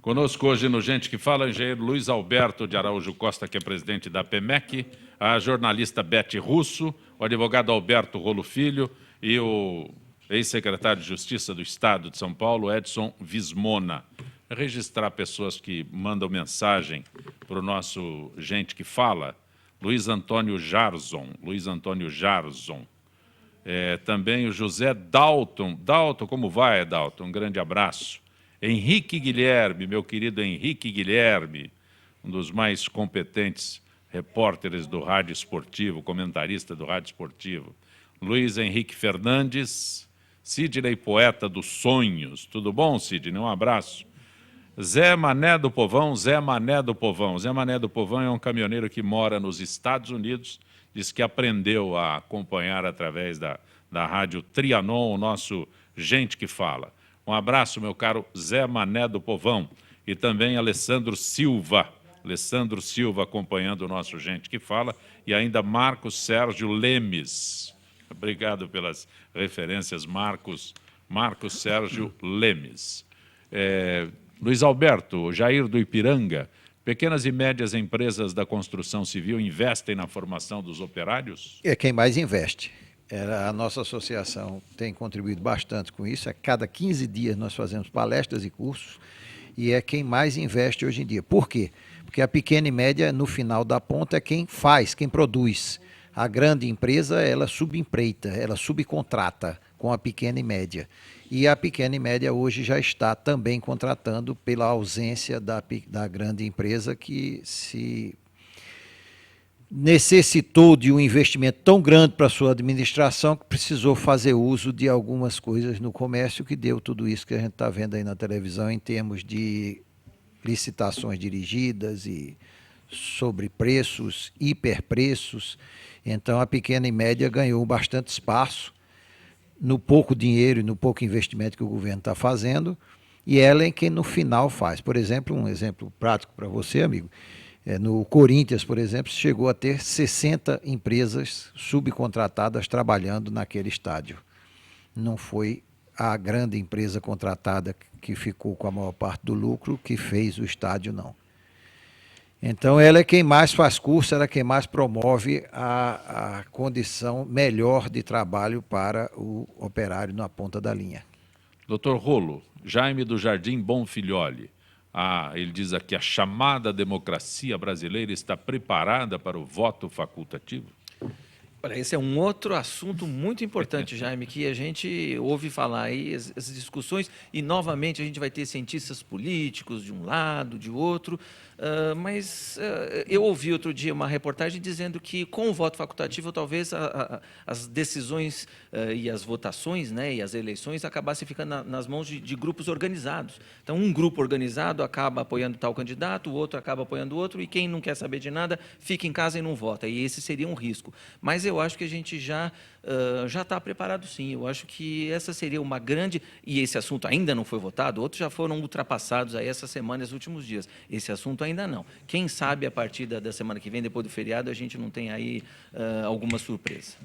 Conosco hoje no Gente que Fala, o engenheiro Luiz Alberto de Araújo Costa, que é presidente da PEMEC, a jornalista Bete Russo, o advogado Alberto Rolo Filho e o ex-secretário de Justiça do Estado de São Paulo, Edson Vismona. Registrar pessoas que mandam mensagem para o nosso Gente que Fala. Luiz Antônio Jarzon. Também o José Dalton. Dalton, como vai, Dalton? Um grande abraço. Henrique Guilherme, meu querido Henrique Guilherme, um dos mais competentes repórteres do rádio esportivo, comentarista do rádio esportivo. Luiz Henrique Fernandes, Sidney Poeta dos Sonhos. Tudo bom, Sidney? Um abraço. Zé Mané do Povão. Zé Mané do Povão é um caminhoneiro que mora nos Estados Unidos, diz que aprendeu a acompanhar através da rádio Trianon o nosso Gente que Fala. Um abraço, meu caro Zé Mané do Povão. E também Alessandro Silva acompanhando o nosso Gente que Fala. E ainda Marcos Sérgio Lemes. Obrigado pelas referências, Marcos Sérgio Lemes. Luiz Alberto, Jair do Ipiranga, pequenas e médias empresas da construção civil investem na formação dos operários? É quem mais investe. A nossa associação tem contribuído bastante com isso. A cada 15 dias nós fazemos palestras e cursos e é quem mais investe hoje em dia. Por quê? Porque a pequena e média, no final da ponta, é quem faz, quem produz. A grande empresa, ela subempreita, ela subcontrata com a pequena e média. E a pequena e média hoje já está também contratando pela ausência da grande empresa que se necessitou de um investimento tão grande para a sua administração que precisou fazer uso de algumas coisas no comércio que deu tudo isso que a gente está vendo aí na televisão em termos de licitações dirigidas e sobrepreços, hiperpreços. Então, a pequena e média ganhou bastante espaço no pouco dinheiro e no pouco investimento que o governo está fazendo, e ela é quem no final faz. Por exemplo, um exemplo prático para você, amigo, no Corinthians, por exemplo, chegou a ter 60 empresas subcontratadas trabalhando naquele estádio. Não foi a grande empresa contratada que ficou com a maior parte do lucro que fez o estádio, não. Então, ela é quem mais faz curso, ela é quem mais promove a condição melhor de trabalho para o operário na ponta da linha. Doutor Rolo, Jaime do Jardim Bonfilholi. Ele diz aqui, a chamada democracia brasileira está preparada para o voto facultativo? Olha, esse é um outro assunto muito importante, Jaime, que a gente ouve falar aí, as discussões, e novamente a gente vai ter cientistas políticos de um lado, de outro, mas eu ouvi outro dia uma reportagem dizendo que com o voto facultativo talvez as decisões e as votações, né, e as eleições acabassem ficando nas mãos de grupos organizados. Então, um grupo organizado acaba apoiando tal candidato, o outro acaba apoiando o outro, e quem não quer saber de nada fica em casa e não vota, e esse seria um risco. Mas eu acho que a gente já está preparado, sim. Eu acho que essa seria uma grande... E esse assunto ainda não foi votado, outros já foram ultrapassados aí essa semana, nos últimos dias. Esse assunto ainda não. Quem sabe, a partir da semana que vem, depois do feriado, a gente não tem aí alguma surpresa.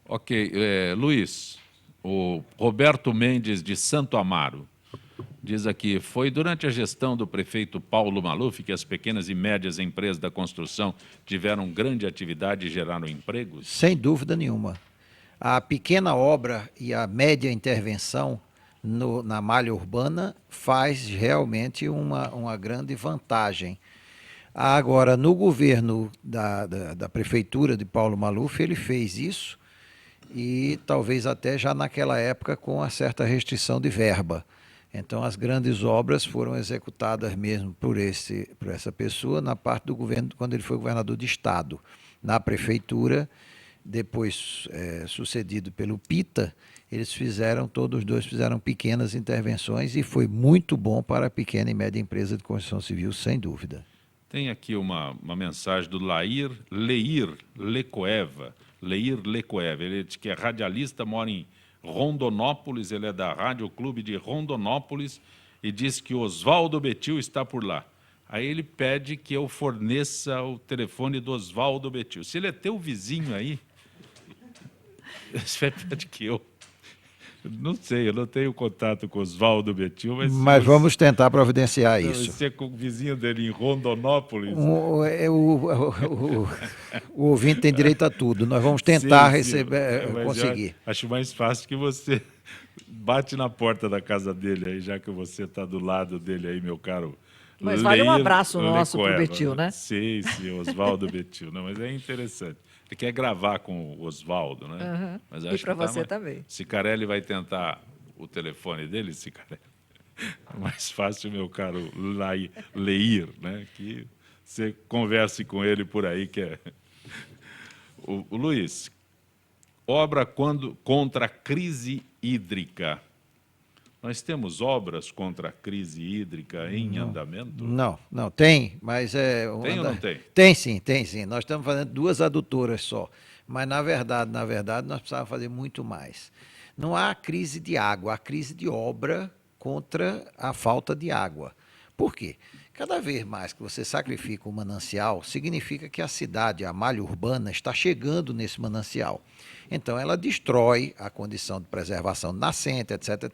Ok. Luiz, o Roberto Mendes, de Santo Amaro, diz aqui, foi durante a gestão do prefeito Paulo Maluf que as pequenas e médias empresas da construção tiveram grande atividade e geraram empregos? Sem dúvida nenhuma. A pequena obra e a média intervenção na malha urbana faz realmente uma grande vantagem. Agora, no governo da prefeitura de Paulo Maluf, ele fez isso e talvez até já naquela época com uma certa restrição de verba. Então, as grandes obras foram executadas mesmo por essa pessoa na parte do governo, quando ele foi governador de estado. Na prefeitura, depois sucedido pelo Pita, todos os dois fizeram pequenas intervenções e foi muito bom para a pequena e média empresa de construção civil, sem dúvida. Tem aqui uma mensagem do Leir Lecoeva. Ele diz que é radialista, mora em Rondonópolis, ele é da Rádio Clube de Rondonópolis e diz que Oswaldo Betil está por lá. Aí ele pede que eu forneça o telefone do Oswaldo Betil. Se ele é teu vizinho aí, você pede que eu... Não sei, eu não tenho contato com Oswaldo Betil, mas vamos tentar providenciar isso. Você é com o vizinho dele em Rondonópolis? O ouvinte tem direito a tudo. Nós vamos tentar conseguir. Acho mais fácil que você bate na porta da casa dele, aí, já que você está do lado dele aí, meu caro. Mas vale um abraço nosso para o Betil, né? Sim, Oswaldo Betil. Não, mas é interessante. Ele quer gravar com o Oswaldo, né? Uhum. Mas e para você também. Cicarelli vai tentar o telefone dele, Cicarelli. É mais fácil, meu caro Leir, né? Que você converse com ele por aí, que é... O Luiz, obra contra a crise hídrica. Nós temos obras contra a crise hídrica em andamento? Não, tem, mas tem ou não tem? Tem sim. Nós estamos fazendo 2 adutoras só, mas na verdade nós precisávamos fazer muito mais. Não há crise de água, há crise de obra contra a falta de água. Por quê? Cada vez mais que você sacrifica o manancial, significa que a cidade, a malha urbana, está chegando nesse manancial. Então, ela destrói a condição de preservação nascente, etc.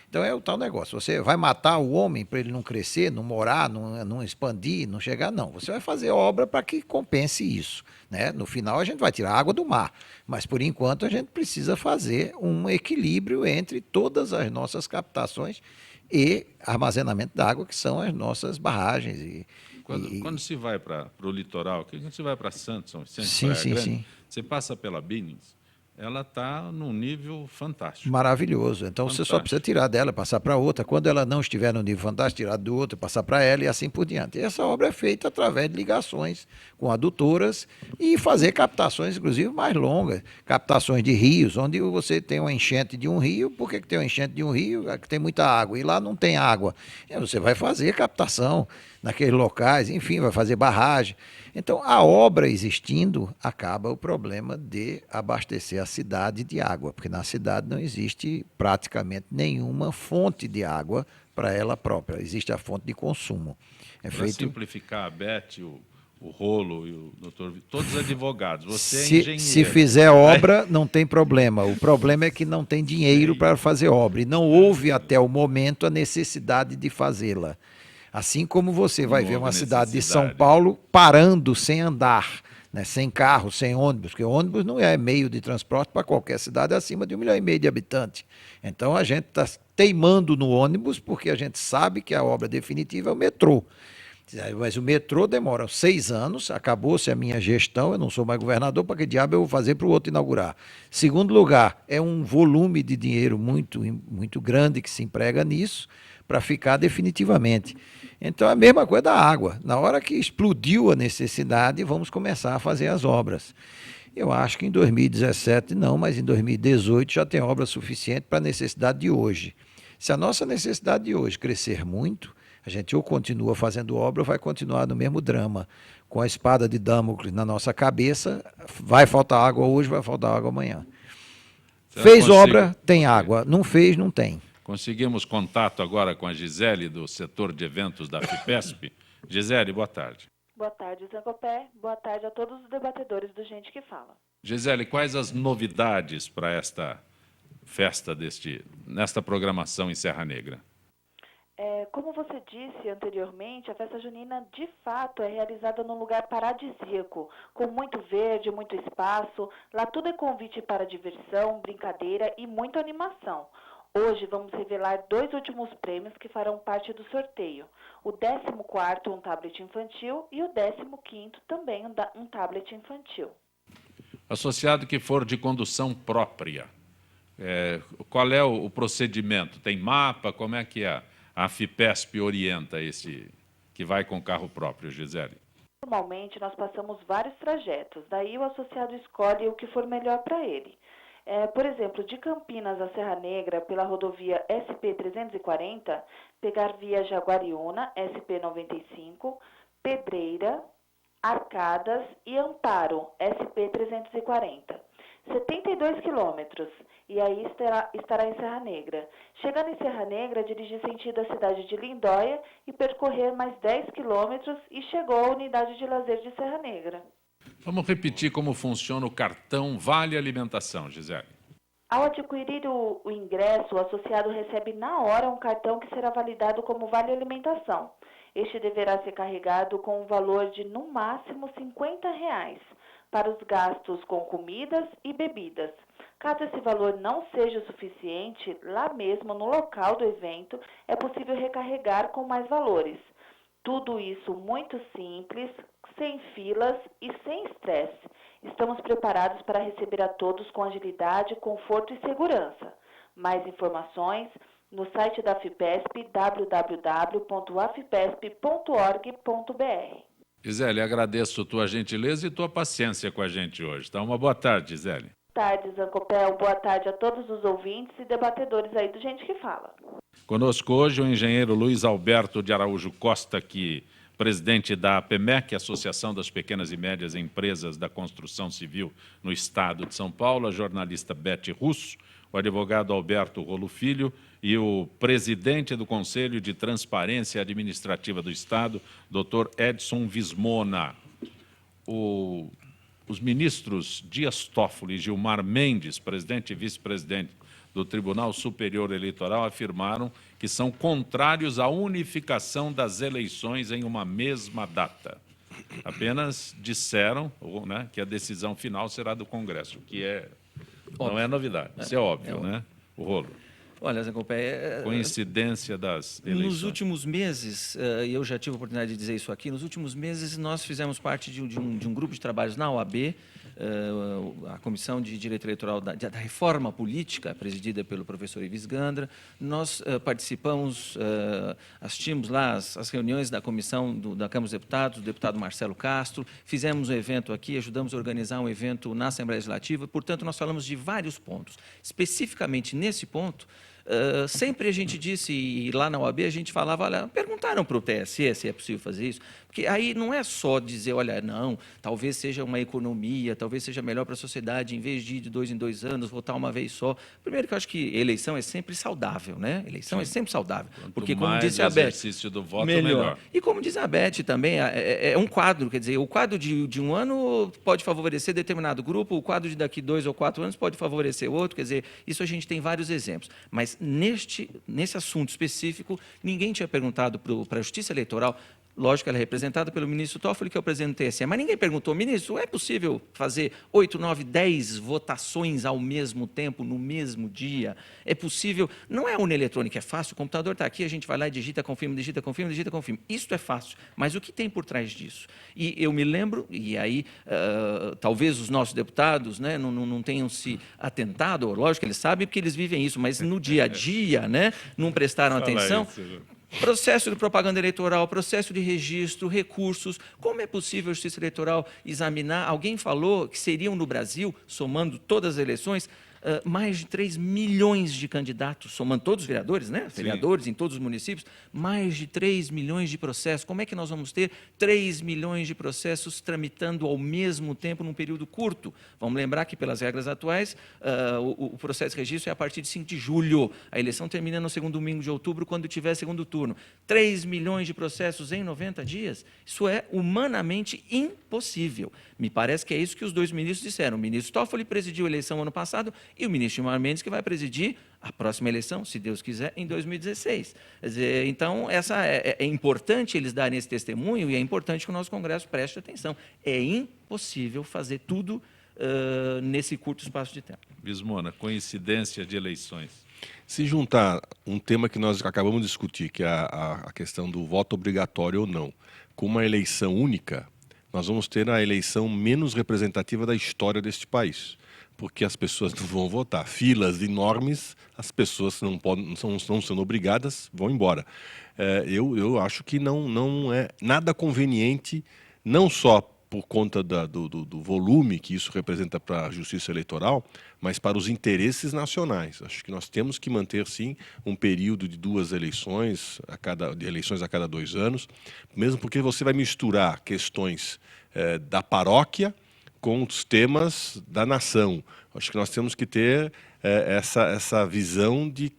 Então, é o tal negócio. Você vai matar o homem para ele não crescer, não morar, não expandir, não chegar? Não. Você vai fazer obra para que compense isso, né? No final, a gente vai tirar a água do mar. Mas, por enquanto, a gente precisa fazer um equilíbrio entre todas as nossas captações e armazenamento da água, que são as nossas barragens. Quando se vai para o litoral, quando se vai para Santos, São Vicente, sim. você passa pela Binings, ela está num nível fantástico. Maravilhoso. Então você só precisa tirar dela, passar para outra. Quando ela não estiver no nível fantástico, tirar do outro, passar para ela e assim por diante. E essa obra é feita através de ligações com adutoras e fazer captações, inclusive, mais longas. Captações de rios, onde você tem uma enchente de um rio. Por que tem uma enchente de um rio? É que tem muita água. E lá não tem água. E você vai fazer captação naqueles locais, enfim, vai fazer barragem. Então, a obra existindo, acaba o problema de abastecer a cidade de água, porque na cidade não existe praticamente nenhuma fonte de água para ela própria, existe a fonte de consumo. Para simplificar, a Beth, o Rolo e o doutor, todos os advogados, você é engenheiro. Se fizer obra, não tem problema. O problema é que não tem dinheiro para fazer obra, e não houve até o momento a necessidade de fazê-la. Assim como você vai ver uma cidade de São Paulo parando sem andar, né, sem carro, sem ônibus, porque ônibus não é meio de transporte para qualquer cidade acima de 1,5 milhão de habitantes. Então a gente está teimando no ônibus porque a gente sabe que a obra definitiva é o metrô. Mas o metrô demora 6 anos, acabou-se a minha gestão, eu não sou mais governador, para que diabo eu vou fazer para o outro inaugurar? Segundo lugar, é um volume de dinheiro muito grande que se emprega nisso, para ficar definitivamente. Então, é a mesma coisa da água. Na hora que explodiu a necessidade, vamos começar a fazer as obras. Eu acho que em 2017 não, mas em 2018 já tem obra suficiente para a necessidade de hoje. Se a nossa necessidade de hoje crescer muito, a gente ou continua fazendo obra ou vai continuar no mesmo drama. Com a espada de Damocles na nossa cabeça, vai faltar água hoje, vai faltar água amanhã. Fez obra, tem água. Não fez, não tem. Conseguimos contato agora com a Gisele, do setor de eventos da FIPESP. Gisele, boa tarde. Boa tarde, Zancopé. Boa tarde a todos os debatedores do Gente que Fala. Gisele, quais as novidades para esta festa, nesta programação em Serra Negra? Como você disse anteriormente, a festa junina de fato é realizada num lugar paradisíaco, com muito verde, muito espaço. Lá tudo é convite para diversão, brincadeira e muita animação. Hoje vamos revelar 2 últimos prêmios que farão parte do sorteio. O 14º, um tablet infantil, e o 15º, também um tablet infantil. Associado que for de condução própria, qual é o procedimento? Tem mapa? Como é que a FIPESP orienta esse que vai com carro próprio, Gisele? Normalmente nós passamos vários trajetos, daí o associado escolhe o que for melhor para ele. Por exemplo, de Campinas a Serra Negra, pela rodovia SP-340, pegar via Jaguariúna, SP-95, Pedreira, Arcadas e Amparo, SP-340. 72 quilômetros, e aí estará em Serra Negra. Chegando em Serra Negra, dirigir sentido à cidade de Lindóia e percorrer mais 10 quilômetros e chegou à unidade de lazer de Serra Negra. Vamos repetir como funciona o cartão Vale Alimentação, Gisele. Ao adquirir o ingresso, o associado recebe na hora um cartão que será validado como Vale Alimentação. Este deverá ser carregado com um valor de, no máximo, R$ 50 para os gastos com comidas e bebidas. Caso esse valor não seja o suficiente, lá mesmo no local do evento, é possível recarregar com mais valores. Tudo isso muito simples, sem filas e sem estresse. Estamos preparados para receber a todos com agilidade, conforto e segurança. Mais informações no site da FIPESP, www.afipesp.org.br. Gisele, agradeço tua gentileza e tua paciência com a gente hoje. Tá? Uma boa tarde, Gisele. Boa tarde, Zancopel. Boa tarde a todos os ouvintes e debatedores aí do Gente que Fala. Conosco hoje o engenheiro Luiz Alberto de Araújo Costa, presidente da APEMEC, Associação das Pequenas e Médias Empresas da Construção Civil no Estado de São Paulo, a jornalista Beth Russo, o advogado Alberto Rolo Filho e o presidente do Conselho de Transparência Administrativa do Estado, Dr. Edson Vismona. Os ministros Dias Toffoli e Gilmar Mendes, presidente e vice-presidente do Tribunal Superior Eleitoral, afirmaram que são contrários à unificação das eleições em uma mesma data. Apenas disseram, né, que a decisão final será do Congresso, que não é novidade, isso é óbvio, né? O Rolo. Olha, Zé Copé, Coincidência das eleições. nos últimos meses, e eu já tive a oportunidade de dizer isso aqui, nos últimos meses nós fizemos parte de um grupo de trabalhos na OAB, a Comissão de Direito Eleitoral da Reforma Política, presidida pelo professor Ives Gandra. Nós participamos, assistimos lá as reuniões da comissão da Câmara dos Deputados, do deputado Marcelo Castro, fizemos um evento aqui, ajudamos a organizar um evento na Assembleia Legislativa, portanto, nós falamos de vários pontos. Especificamente nesse ponto, sempre a gente disse, e lá na OAB a gente falava, olha, perguntaram para o TSE se é possível fazer isso, porque aí não é só dizer, olha, não, talvez seja uma economia, talvez seja melhor para a sociedade, em vez de 2 em 2 anos, votar uma vez só. Primeiro que eu acho que eleição é sempre saudável, né? Eleição é sempre saudável. Porque, como disse a Beth, exercício do voto, melhor. E como diz a Beth também, é um quadro, quer dizer, o quadro de um ano pode favorecer determinado grupo, o quadro de daqui 2 ou 4 anos pode favorecer outro, quer dizer, isso a gente tem vários exemplos. Mas nesse assunto específico, ninguém tinha perguntado para a Justiça Eleitoral. Lógico que ela é representada pelo ministro Toffoli, que é o presidente do TSE, mas ninguém perguntou, ministro, é possível fazer 8, 9, 10 votações ao mesmo tempo, no mesmo dia? É possível? Não é urna eletrônica, é fácil, o computador está aqui, a gente vai lá e digita, confirma, digita, confirma, digita, confirma. Isso é fácil, mas o que tem por trás disso? E eu me lembro, e aí talvez os nossos deputados, né, não tenham se atentado, lógico que eles sabem porque eles vivem isso, mas no dia a dia, né, não prestaram atenção. Processo de propaganda eleitoral, processo de registro, recursos. Como é possível a Justiça Eleitoral examinar? Alguém falou que seriam no Brasil, somando todas as eleições, mais de 3 milhões de candidatos, somando todos os vereadores, né? Vereadores em todos os municípios, mais de 3 milhões de processos. Como é que nós vamos ter 3 milhões de processos tramitando ao mesmo tempo num período curto? Vamos lembrar que, pelas regras atuais, o processo de registro é a partir de 5 de julho. A eleição termina no segundo domingo de outubro, quando tiver segundo turno. 3 milhões de processos em 90 dias? Isso é humanamente impossível. Me parece que é isso que os 2 ministros disseram. O ministro Toffoli presidiu a eleição ano passado e o ministro Gilmar Mendes que vai presidir a próxima eleição, se Deus quiser, em 2016. Quer dizer, então, é importante eles darem esse testemunho e é importante que o nosso Congresso preste atenção. É impossível fazer tudo nesse curto espaço de tempo. Bismona, coincidência de eleições. Se juntar um tema que nós acabamos de discutir, que é a questão do voto obrigatório ou não, com uma eleição única, nós vamos ter a eleição menos representativa da história deste país, porque as pessoas não vão votar. Filas enormes, as pessoas não estão sendo obrigadas, vão embora. Eu acho que não é nada conveniente, não só por conta do volume que isso representa para a justiça eleitoral, mas para os interesses nacionais. Acho que nós temos que manter, sim, um período de 2 eleições, eleições a cada 2 anos, mesmo porque você vai misturar questões da paróquia com os temas da nação. Acho que nós temos que ter essa visão de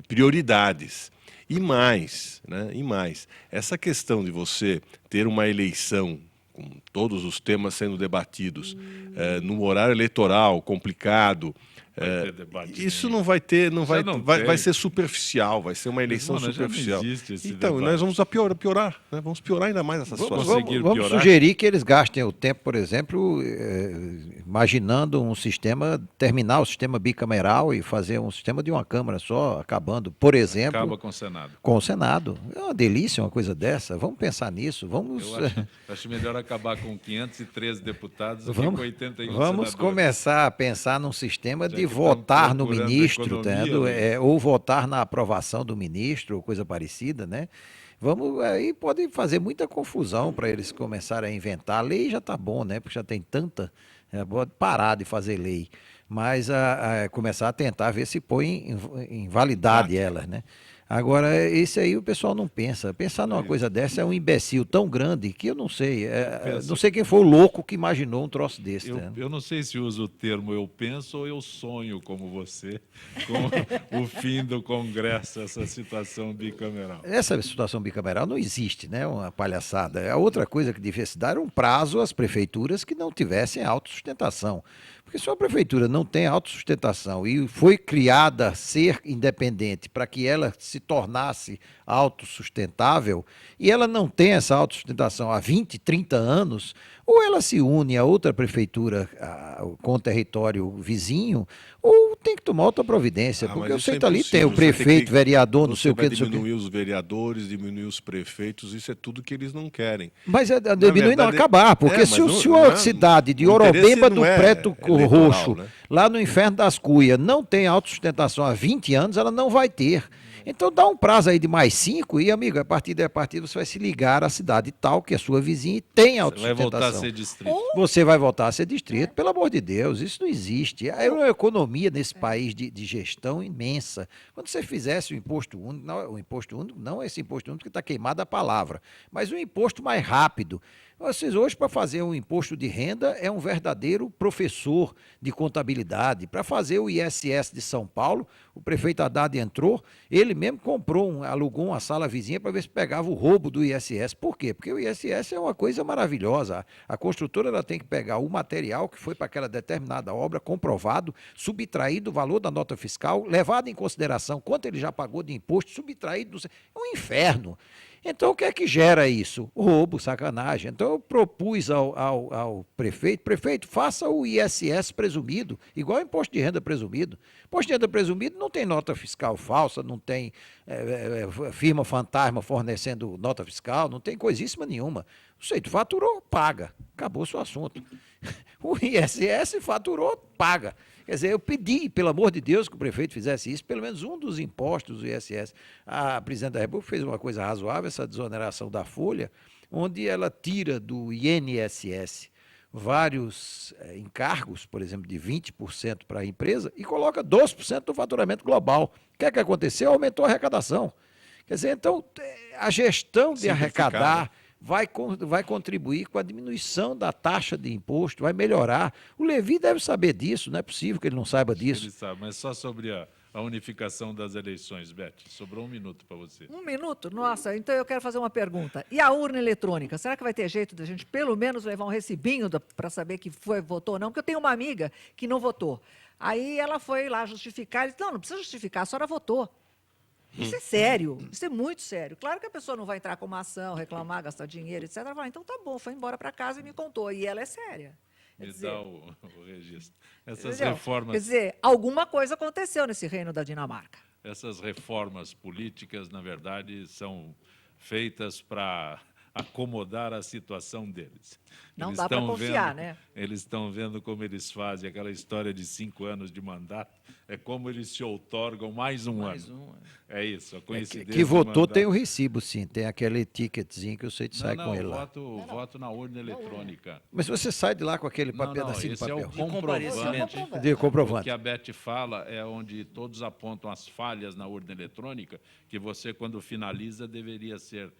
prioridades. E mais, essa questão de você ter uma eleição com todos os temas sendo debatidos no horário eleitoral complicado, isso não vai ter, vai ser superficial, vai ser uma eleição superficial. Então, nós vamos piorar, né? Vamos piorar ainda mais essa situação. Vamos sugerir que eles gastem o tempo, por exemplo, imaginando um sistema, terminar o sistema bicameral e fazer um sistema de uma Câmara só, acabando, por exemplo... Acaba com o Senado. Com o Senado. É uma delícia uma coisa dessa. Vamos pensar nisso. Vamos... Eu acho melhor acabar com 513 deputados do que com 81 Vamos senadores. Começar a pensar num sistema de votar no ministro, ou votar na aprovação do ministro, ou coisa parecida, né? Aí pode fazer muita confusão para eles começarem a inventar. A lei já está bom, né? Porque já tem tanta... Pode parar de fazer lei, mas começar a tentar ver se põe em validade elas, né? Agora, esse aí o pessoal não pensa. Pensar numa coisa dessa é um imbecil tão grande que eu não sei. Não sei quem foi o louco que imaginou um troço desse. Eu não sei se uso o termo eu penso ou eu sonho como você, com o fim do Congresso, essa situação bicameral. Essa situação bicameral não existe, né? Uma palhaçada. A outra coisa que devia se dar era um prazo às prefeituras que não tivessem autossustentação. Porque se a prefeitura não tem autossustentação e foi criada a ser independente para que ela se tornasse autossustentável, e ela não tem essa autossustentação há 20, 30 anos, ou ela se une a outra prefeitura com o território vizinho, ou tem que tomar outra providência, porque eu mas isso sei é que ali tem o impossível. Você tem prefeito, que- vereador, não Você sei o vai quê, não sei o quê. diminuir os vereadores, diminuir os prefeitos, isso é tudo que eles não querem. Mas é Na diminuir não verdade, acabar, porque mas se não a é- cidade de o interesse Orobemba do não é Preto eleitoral, Roxo, né? lá no Inferno das Cuias, não tem autossustentação há 20 anos, ela não vai ter. Então dá um prazo aí de mais 5 e, amigo, a partir você vai se ligar à cidade tal, que é sua vizinha e tem Você vai autossustentação. voltar a ser distrito. Você vai voltar a ser distrito, pelo amor de Deus, isso não existe. É uma economia nesse país de gestão imensa. Quando você fizesse o imposto único, não esse imposto único que está queimada a palavra, mas um imposto mais rápido. Vocês hoje, para fazer um imposto de renda, é um verdadeiro professor de contabilidade. Para fazer o ISS de São Paulo, o prefeito Haddad entrou, ele mesmo alugou uma sala vizinha para ver se pegava o roubo do ISS. Por quê? Porque o ISS é uma coisa maravilhosa. A construtora ela tem que pegar o material que foi para aquela determinada obra, comprovado, subtraído do valor da nota fiscal, levado em consideração quanto ele já pagou de imposto, subtraído. É um inferno. Então, o que é que gera isso? Roubo, sacanagem. Então, eu propus ao prefeito, faça o ISS presumido, igual o imposto de renda presumido. Imposto de renda presumido não tem nota fiscal falsa, não tem firma fantasma fornecendo nota fiscal, não tem coisíssima nenhuma. O sujeito faturou, paga. Acabou-se o assunto. O ISS faturou, paga. Quer dizer, eu pedi, pelo amor de Deus, que o prefeito fizesse isso, pelo menos um dos impostos do ISS. A presidente da República fez uma coisa razoável, essa desoneração da folha, onde ela tira do INSS vários encargos, por exemplo, de 20% para a empresa e coloca 12% do faturamento global. O que é que aconteceu? Aumentou a arrecadação. Quer dizer, então, a gestão de arrecadar vai contribuir com a diminuição da taxa de imposto, vai melhorar. O Levi deve saber disso, não é possível que ele não saiba disso. Ele sabe, mas só sobre a unificação das eleições, Beth. Sobrou 1 minuto para você. 1 minuto? Nossa, então eu quero fazer uma pergunta. E a urna eletrônica? Será que vai ter jeito da gente pelo menos levar um recibinho para saber que votou ou não? Porque eu tenho uma amiga que não votou. Aí ela foi lá justificar, e disse, não precisa justificar, a senhora votou. Isso é sério, isso é muito sério. Claro que a pessoa não vai entrar com uma ação, reclamar, gastar dinheiro, etc. Ela vai, então tá bom, foi embora para casa e me contou. E ela é séria. Me dá o registro. Essas Entendeu? reformas. Quer dizer, alguma coisa aconteceu nesse reino da Dinamarca. Essas reformas políticas, na verdade, são feitas para acomodar a situação deles. Não Eles dá para estão confiar, vendo, né? Eles estão vendo como eles fazem aquela história de 5 anos de mandato, é como eles se outorgam mais um ano. É isso, a coincidência. Que votou tem o recibo, sim, tem aquele ticketzinho que o sujeito sai com ele lá. Voto na urna eletrônica. Mas você sai de lá com aquele pedacinho de esse papel. é o comprovante. De comprovante. O que a Beth fala é onde todos apontam as falhas na urna eletrônica, que você, quando finaliza, deveria ser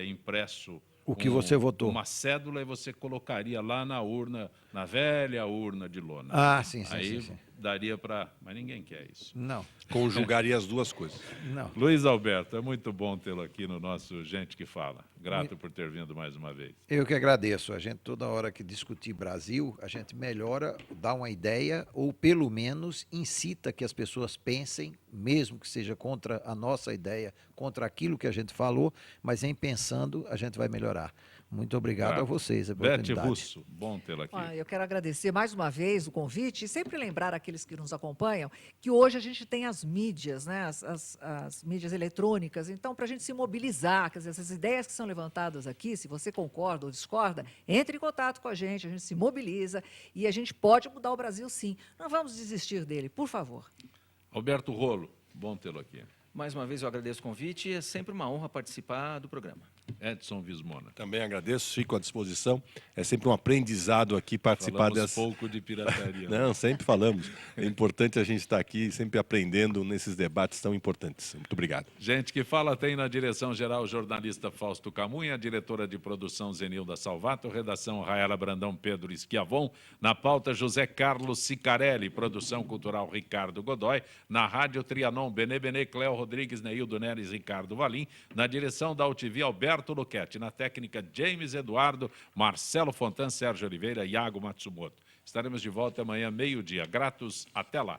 impresso o que você votou. Uma cédula e você colocaria lá na urna, na velha urna de lona. Ah, sim. Aí sim. daria para... Mas ninguém quer isso. Não. Conjugaria as duas coisas. Não. Luiz Alberto, é muito bom tê-lo aqui no nosso Gente que Fala. Grato por ter vindo mais uma vez. Eu que agradeço. A gente, toda hora que discutir Brasil, a gente melhora, dá uma ideia, ou pelo menos incita que as pessoas pensem, mesmo que seja contra a nossa ideia, contra aquilo que a gente falou, mas em pensando, a gente vai melhorar. Muito obrigado a vocês. Beth Russo, bom tê-la aqui. Eu quero agradecer mais uma vez o convite e sempre lembrar aqueles que nos acompanham que hoje a gente tem as mídias, né? as mídias eletrônicas, então para a gente se mobilizar, quer dizer, essas ideias que são levantadas aqui, se você concorda ou discorda, entre em contato com a gente se mobiliza e a gente pode mudar o Brasil sim. Não vamos desistir dele, por favor. Alberto Rolo, bom tê-lo aqui. Mais uma vez eu agradeço o convite e é sempre uma honra participar do programa. Edson Vismona. Também agradeço, fico à disposição. É sempre um aprendizado aqui participar dessas... pouco de pirataria. Não, sempre falamos. É importante a gente estar aqui sempre aprendendo nesses debates tão importantes. Muito obrigado. Gente que Fala tem na direção-geral o jornalista Fausto Camunha, a diretora de produção Zenilda Salvato, redação Raela Brandão Pedro Esquiavon, na pauta José Carlos Sicarelli, produção cultural Ricardo Godoy, na rádio Trianon Benê Cléo Rodrigues, Neildo Neres, Ricardo Valim, na direção da UTV Alberto Luquete, na técnica James Eduardo, Marcelo Fontan, Sérgio Oliveira e Iago Matsumoto. Estaremos de volta amanhã, meio-dia. Gratos, até lá.